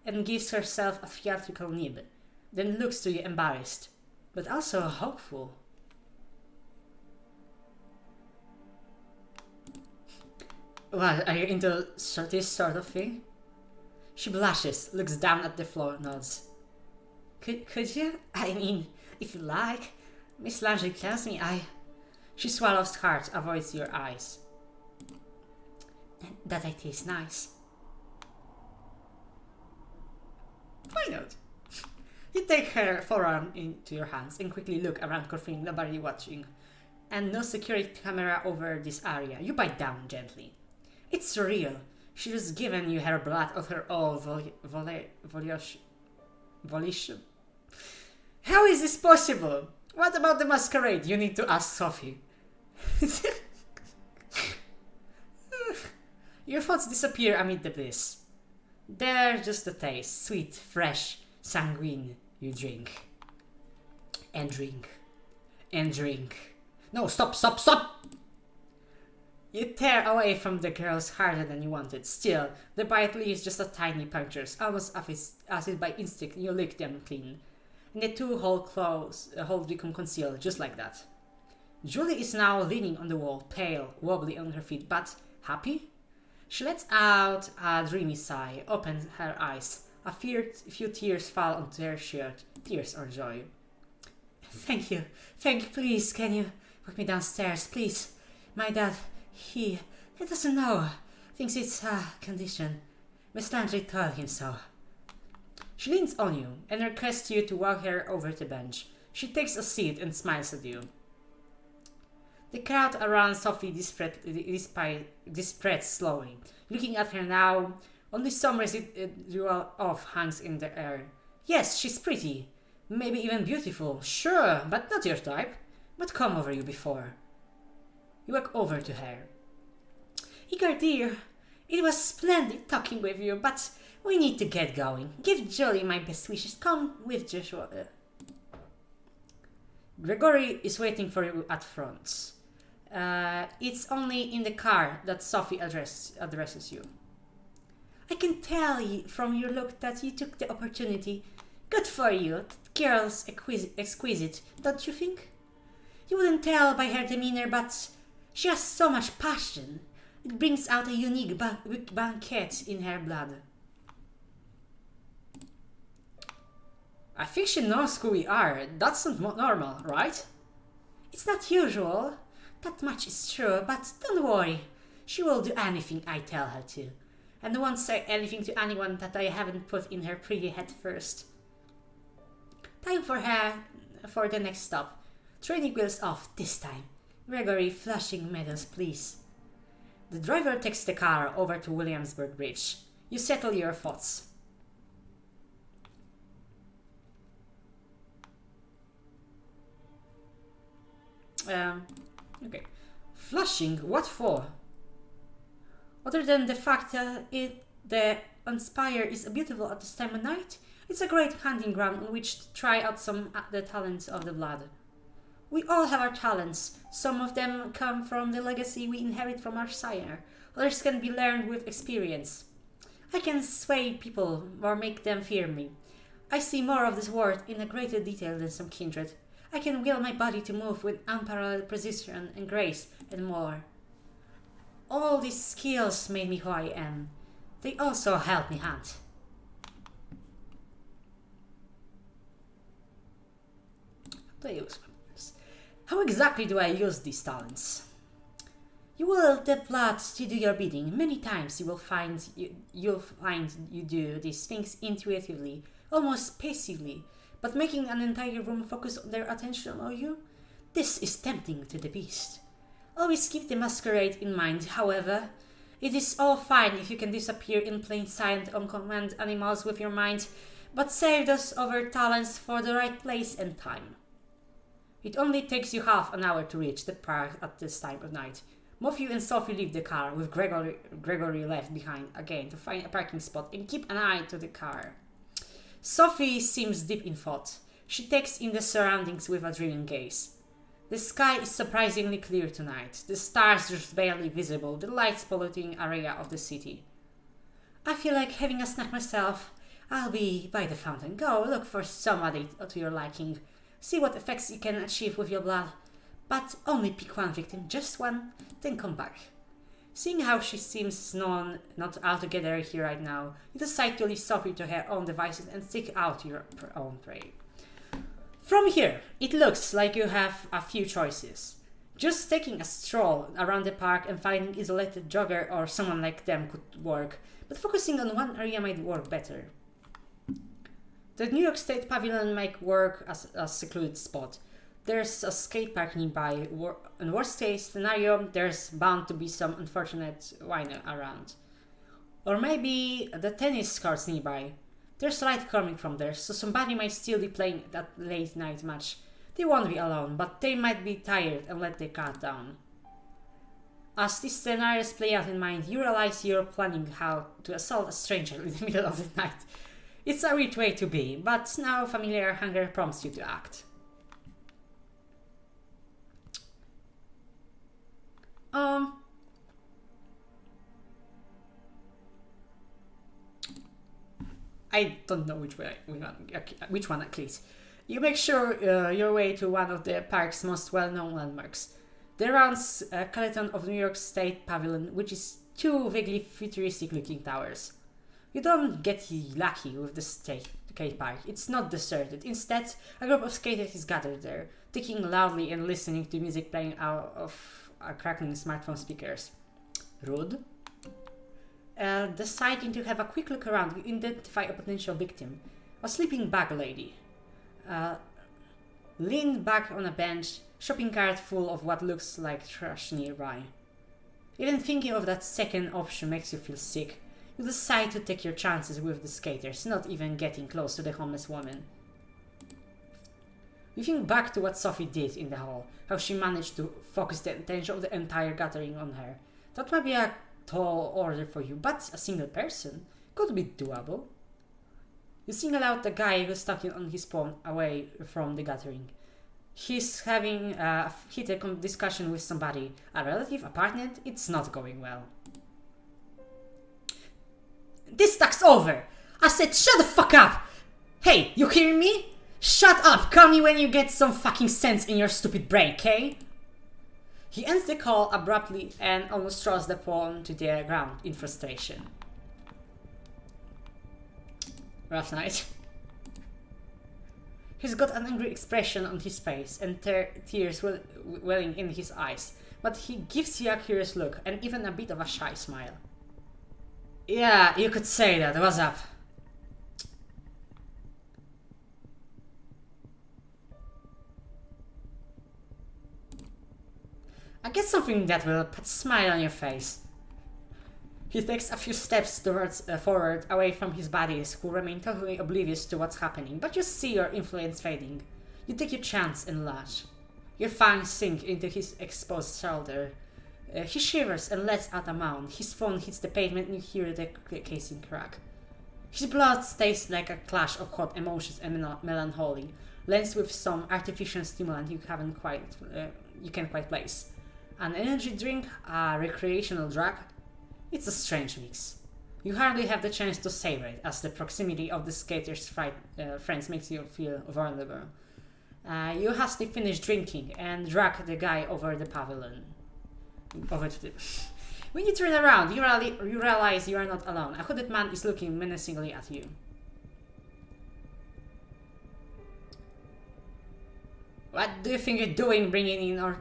and gives herself a theatrical nib, then looks to you embarrassed, but also hopeful. What, are you into this sort of thing? She blushes, looks down at the floor, nods. Could you? I mean, if you like. Miss Lange tells me She swallows hard, avoids your eyes. That I taste nice. Why not? You take her forearm into your hands and quickly look around, confirming nobody watching, and no security camera over this area. You bite down gently. It's surreal. She has given you her blood of her own volition. How is this possible? What about the masquerade? You need to ask Sophie. Your thoughts disappear amid the bliss. They're just a taste, sweet, fresh, sanguine. You drink. And drink. And drink. No, stop! You tear away from the girls harder than you wanted. Still, the bite leaves just a tiny punctures, almost as if by instinct you lick them clean. And the two holes become concealed, just like that. Julie is now leaning on the wall, pale, wobbly on her feet, but happy? She lets out a dreamy sigh, opens her eyes, A few tears fall onto her shirt, tears of joy. Thank you, please, can you put me downstairs, please? My dad, he doesn't know, thinks it's a condition. Miss Landry told him so. She leans on you and requests you to walk her over to the bench. She takes a seat and smiles at you. The crowd around Sophie disperses slowly. Looking at her now, only some residual of hangs in the air. Yes, she's pretty. Maybe even beautiful. Sure, but not your type. What come over you before? You walk over to her. Igor dear, it was splendid talking with you, but we need to get going. Give Jolie my best wishes. Come with Joshua. Gregory is waiting for you at front. It's only in the car that Sophie addresses you. I can tell from your look that you took the opportunity. Good for you. That girl's exquisite, don't you think? You wouldn't tell by her demeanor, but she has so much passion. It brings out a unique banquet in her blood. I think she knows who we are. That's not normal, right? It's not usual. That much is true, but don't worry. She will do anything I tell her to. And won't say anything to anyone that I haven't put in her pretty head first. Time for the next stop. Training wheels off this time. Gregory, flashing medals, please. The driver takes the car over to Williamsburg Bridge. You settle your thoughts. Okay. Flushing? What for? Other than the fact that the Unspire is beautiful at this time of night, it's a great hunting ground on which to try out some of the talents of the blood. We all have our talents. Some of them come from the legacy we inherit from our sire. Others can be learned with experience. I can sway people or make them fear me. I see more of this world in a greater detail than some kindred. I can will my body to move with unparalleled precision and grace and more. All these skills made me who I am. They also help me hunt. How exactly do I use these talents? You will the blood to do your bidding. Many times you'll find you do these things intuitively, almost passively, but making an entire room focus their attention on you, this is tempting to the beast. Always keep the masquerade in mind, however. It is all fine if you can disappear in plain sight on command animals with your mind, but save those other talents for the right place and time. It only takes you half an hour to reach the park at this time of night. Matthew and Sophie leave the car, with Gregory left behind again to find a parking spot and keep an eye to the car. Sophie seems deep in thought. She takes in the surroundings with a dreaming gaze. The sky is surprisingly clear tonight, the stars just barely visible, the lights polluting area of the city. I feel like having a snack myself. I'll be by the fountain. Go look for somebody to your liking. See what effects you can achieve with your blood. But only pick one victim, just one, then come back. Seeing how she seems not altogether here right now, you decide to leave Sophie to her own devices and seek out your own prey. From here, it looks like you have a few choices. Just taking a stroll around the park and finding isolated jogger or someone like them could work, but focusing on one area might work better. The New York State Pavilion might work as a secluded spot. There's a skate park nearby. In worst case scenario, there's bound to be some unfortunate whiner around. Or maybe the tennis courts nearby. There's light coming from there, so somebody might still be playing that late night match. They won't be alone, but they might be tired and let their guard down. As these scenarios play out in mind, you realize you're planning how to assault a stranger in the middle of the night. It's a weird way to be, but now familiar hunger prompts you to act. I don't know which one at least. You make sure your way to one of the park's most well-known landmarks, the round skeleton of New York State Pavilion, which is two vaguely futuristic-looking towers. You don't get lucky with the skate park. It's not deserted. Instead, a group of skaters is gathered there, ticking loudly and listening to music playing out of crackling smartphone speakers. Rude. Deciding to have a quick look around, you identify a potential victim. A sleeping bag lady. Leaned back on a bench, shopping cart full of what looks like trash nearby. Even thinking of that second option makes you feel sick. You decide to take your chances with the skaters, not even getting close to the homeless woman. You think back to what Sophie did in the hall, how she managed to focus the attention of the entire gathering on her. That might be a tall order for you, but a single person could be doable. You single out the guy who's talking on his phone away from the gathering. He's having a heated discussion with somebody, a relative, a partner. It's not going well. This talk's over! I said shut the fuck up! Hey, you hearing me? Shut up! Call me when you get some fucking sense in your stupid brain, okay? He ends the call abruptly and almost throws the phone to the ground in frustration. Rough night. He's got an angry expression on his face and tears welling in his eyes, but he gives you a curious look and even a bit of a shy smile. Yeah, you could say that. What's up? I get something that will put a smile on your face. He takes a few steps forward away from his buddies who remain totally oblivious to what's happening, but you see your influence fading. You take your chance and lunge. Your fangs sink into his exposed shoulder. He shivers and lets out a moan. His phone hits the pavement and you hear the casing crack. His blood tastes like a clash of hot emotions and melancholy, laced with some artificial stimulant you can't quite place. An energy drink, a recreational drug. It's a strange mix. You hardly have the chance to savor it, as the proximity of the skaters' friends makes you feel vulnerable. You hastily finish drinking and drag the guy over the pavilion. When you turn around, you realize you are not alone. A hooded man is looking menacingly at you. What do you think you're doing, bringing in or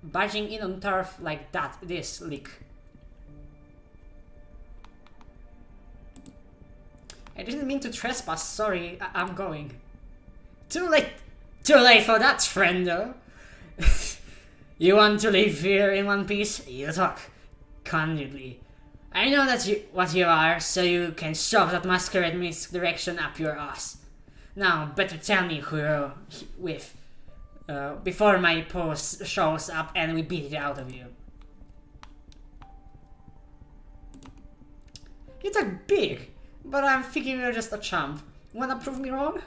barging in on turf like that? This leak. I didn't mean to trespass. Sorry, I'm going. Too late. Too late for that, friendo. You want to live here in one piece? You talk candidly. I know that what you are, so you can shove that masquerade misdirection up your ass. Now, better tell me who you're with, before my post shows up and we beat it out of you. You talk big, but I'm thinking you're just a chump. Wanna prove me wrong?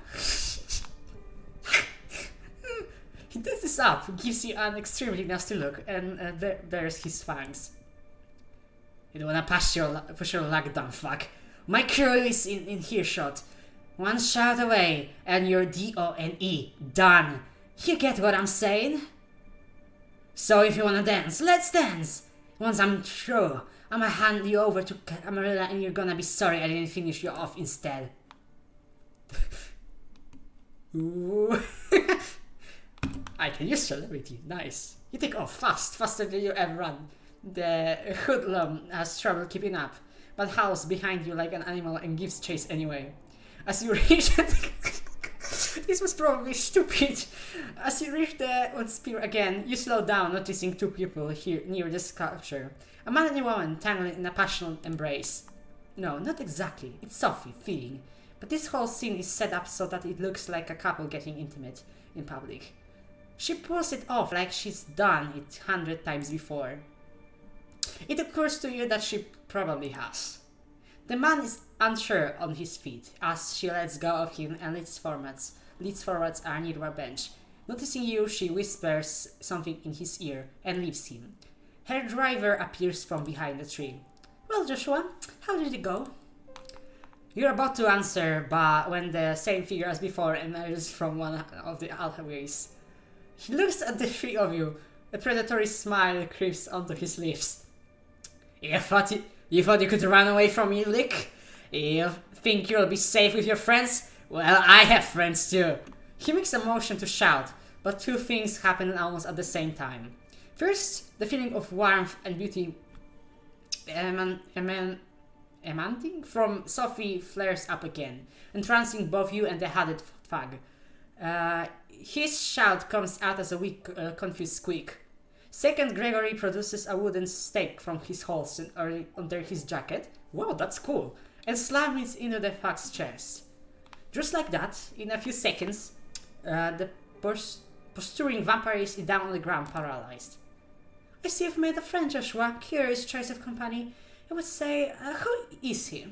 He does this up, gives you an extremely nasty look, and there's his fangs. You don't wanna push your luck, dumb fuck. My crew is in earshot. One shout away, and you're DONE. Done. You get what I'm saying? So if you wanna dance, let's dance. Once I'm through, I'ma hand you over to Camarilla and you're gonna be sorry I didn't finish you off instead. Ooh. I can use celebrity. Nice. You take off fast, faster than you ever run. The hoodlum has trouble keeping up, but howls behind you like an animal and gives chase anyway. As you reach this was probably stupid. As you reach the wood spear again, you slow down, noticing two people here near the sculpture. A man and a woman tangled in a passionate embrace. No, not exactly. It's Sophie, feeding. But this whole scene is set up so that it looks like a couple getting intimate in public. She pulls it off like she's done it 100 times before. It occurs to you that she probably has. The man is unsure on his feet as she lets go of him and leads forwards a nearby bench. Noticing you, she whispers something in his ear and leaves him. Her driver appears from behind the tree. Well, Joshua, how did it go? You're about to answer, but when the same figure as before emerges from one of the alleyways. He looks at the three of you. A predatory smile creeps onto his lips. You thought you could run away from me, Lick? You think you'll be safe with your friends? Well, I have friends too. He makes a motion to shout, but two things happen almost at the same time. First, the feeling of warmth and beauty emanating from Sophie flares up again, entrancing both you and the hooded thug. His shout comes out as a weak, confused squeak. Second, Gregory produces a wooden stake from his holster under his jacket. Wow, that's cool. And slams it into the thug's chest. Just like that, in a few seconds, the posturing vampire is down on the ground, paralyzed. I see you've made a friend, Joshua. Curious choice of company. I would say, who is he?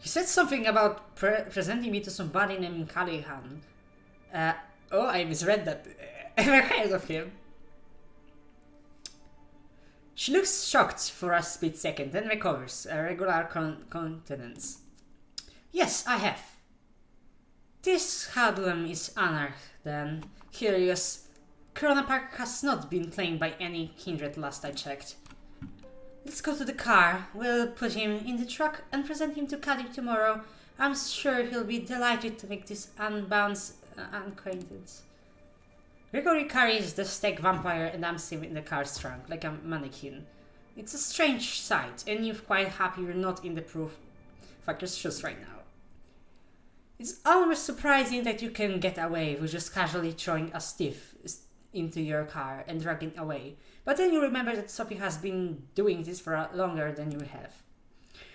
He said something about presenting me to somebody named Callahan. Oh, I misread that. I've never heard of him. She looks shocked for a split second, then recovers a regular countenance. Yes, I have. This hoodlum is honored, then. Curious. Corona Park has not been claimed by any kindred last I checked. Let's go to the car. We'll put him in the truck and present him to Caddy tomorrow. I'm sure he'll be delighted to make this unbound acquaintance. Gregory carries the stake vampire and dumps him in the car's trunk, like a mannequin. It's a strange sight, and you're quite happy you're not in the proof factor's shoes right now. It's almost surprising that you can get away with just casually throwing a stiff into your car and dragging away. But then you remember that Sophie has been doing this for longer than you have.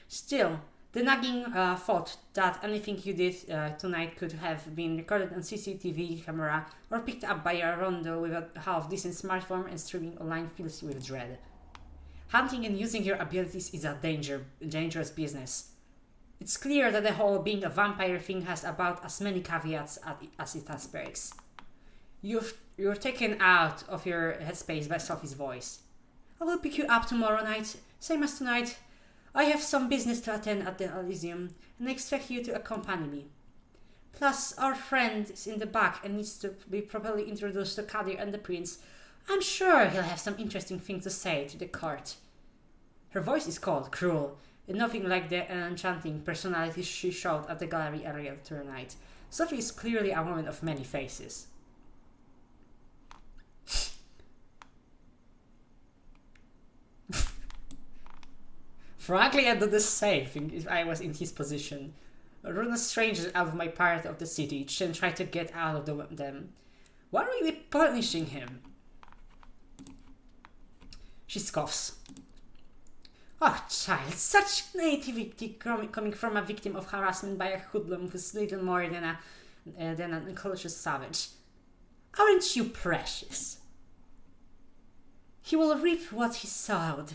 Still, the nagging thought that anything you did tonight could have been recorded on CCTV camera or picked up by a rondo with a half-decent smartphone and streaming online fills you with dread. Hunting and using your abilities is a dangerous business. It's clear that the whole being a vampire thing has about as many caveats as it has perks. You're taken out of your headspace by Sophie's voice. I will pick you up tomorrow night, same as tonight. I have some business to attend at the Elysium, and I expect you to accompany me. Plus, our friend is in the back and needs to be properly introduced to Kadir and the prince. I'm sure he'll have some interesting things to say to the court. Her voice is cold, cruel, and nothing like the enchanting personality she showed at the gallery earlier tonight. Sophie is clearly a woman of many faces. Frankly, I'd do the same thing if I was in his position. Run a stranger out of my part of the city and try to get out of them. Why are we punishing him? She scoffs. Oh, child, such naivety coming from a victim of harassment by a hoodlum who's little more than an unconscious savage. Aren't you precious? He will reap what he sowed.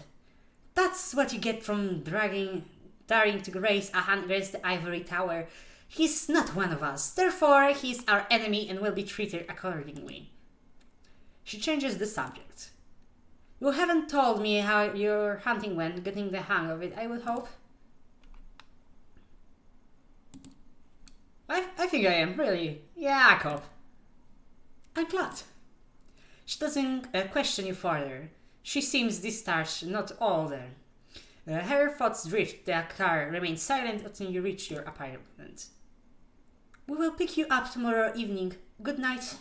That's what you get from daring to raise a hand against the ivory tower. He's not one of us, therefore he's our enemy and will be treated accordingly. She changes the subject. You haven't told me how your hunting went, getting the hang of it, I would hope. I think I am, really. Yeah, I cope. I'm glad. She doesn't question you further. She seems discharged, not older. Her thoughts drift, the car remains silent until you reach your apartment. We will pick you up tomorrow evening. Good night.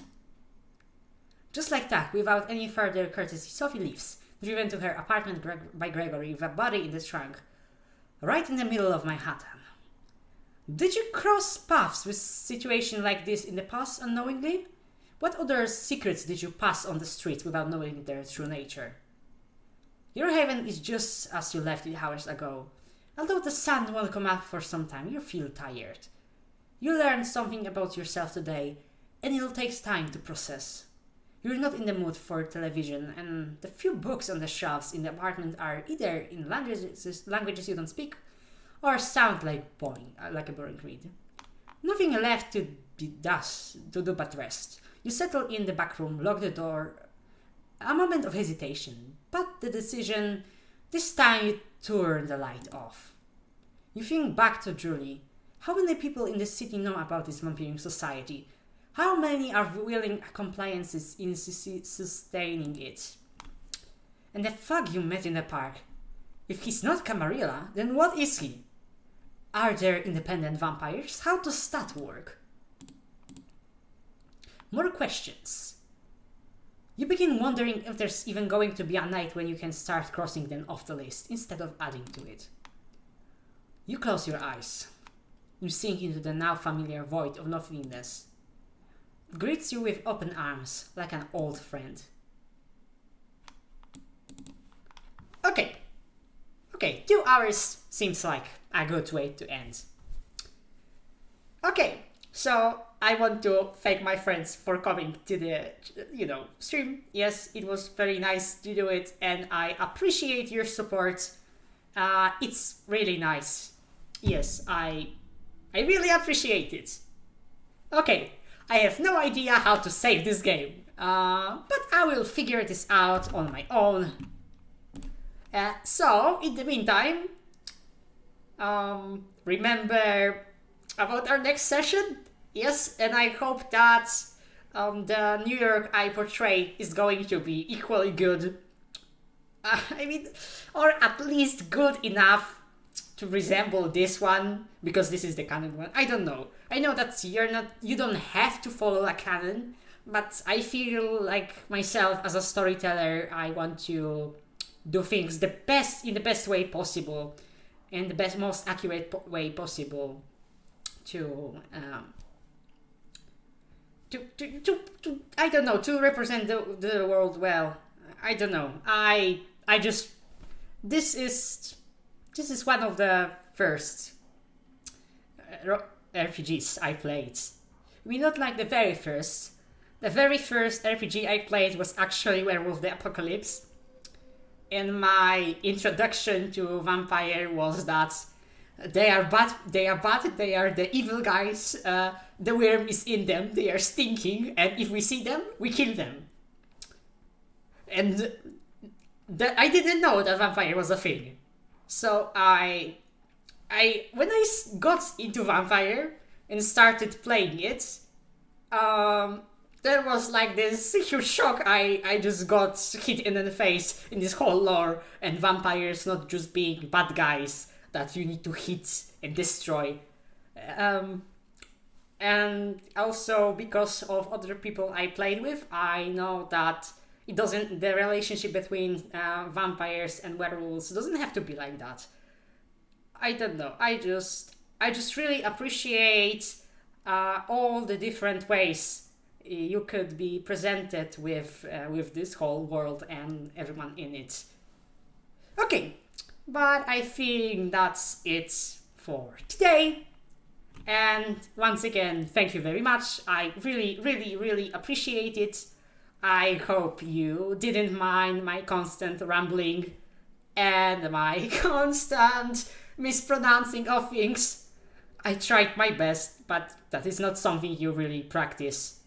Just like that, without any further courtesy, Sophie leaves, driven to her apartment by Gregory with a body in the trunk, right in the middle of Manhattan. Did you cross paths with situations like this in the past unknowingly? What other secrets did you pass on the streets without knowing their true nature? Your haven is just as you left it hours ago. Although the sun won't come up for some time, you feel tired. You learned something about yourself today, and it'll take time to process. You're not in the mood for television, and the few books on the shelves in the apartment are either in languages you don't speak, or sound like a boring read. Nothing left to do but rest. You settle in the back room, lock the door. A moment of hesitation, but the decision, this time you turn the light off. You think back to Julie. How many people in the city know about this vampiring society? How many are willing compliances in sustaining it? And the thug you met in the park. If he's not Camarilla, then what is he? Are there independent vampires? How does that work? More questions. You begin wondering if there's even going to be a night when you can start crossing them off the list instead of adding to it. You close your eyes. You sink into the now familiar void of nothingness. It greets you with open arms, like an old friend. Okay, 2 hours seems like a good way to end. Okay, so I want to thank my friends for coming to the, stream. Yes, it was very nice to do it, and I appreciate your support. It's really nice. Yes, I really appreciate it. Okay, I have no idea how to save this game, but I will figure this out on my own. So, in the meantime, remember about our next session. Yes, and I hope that the New York I portray is going to be equally good. Or at least good enough to resemble this one, because this is the canon one. I don't know. I know that you don't have to follow a canon, but I feel like myself as a storyteller, I want to do things in the best way possible, and the most accurate way possible to I don't know, to represent the world well. I don't know. This is one of the first RPGs I played. Not like the very first. The very first RPG I played was actually Werewolf the Apocalypse. And my introduction to vampire was that they are bad, they are the evil guys, the worm is in them, they are stinking, and if we see them, we kill them. And I didn't know that vampire was a thing. So when I got into vampire and started playing it, there was like this huge shock. I just got hit in the face in this whole lore, and vampires not just being bad guys that you need to hit and destroy. And also because of other people I played with, I know that the relationship between vampires and werewolves doesn't have to be like that. I don't know. I just really appreciate all the different ways you could be presented with this whole world and everyone in it. Okay, but I think that's it for today. And once again, thank you very much. I really, really, really appreciate it. I hope you didn't mind my constant rambling and my constant mispronouncing of things. I tried my best, but that is not something you really practice.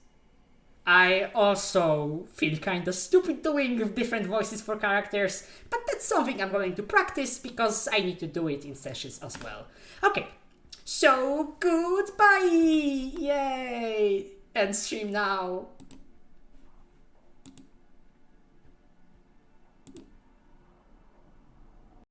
I also feel kinda stupid doing different voices for characters, but that's something I'm going to practice because I need to do it in sessions as well. Okay, so goodbye! Yay! End stream now.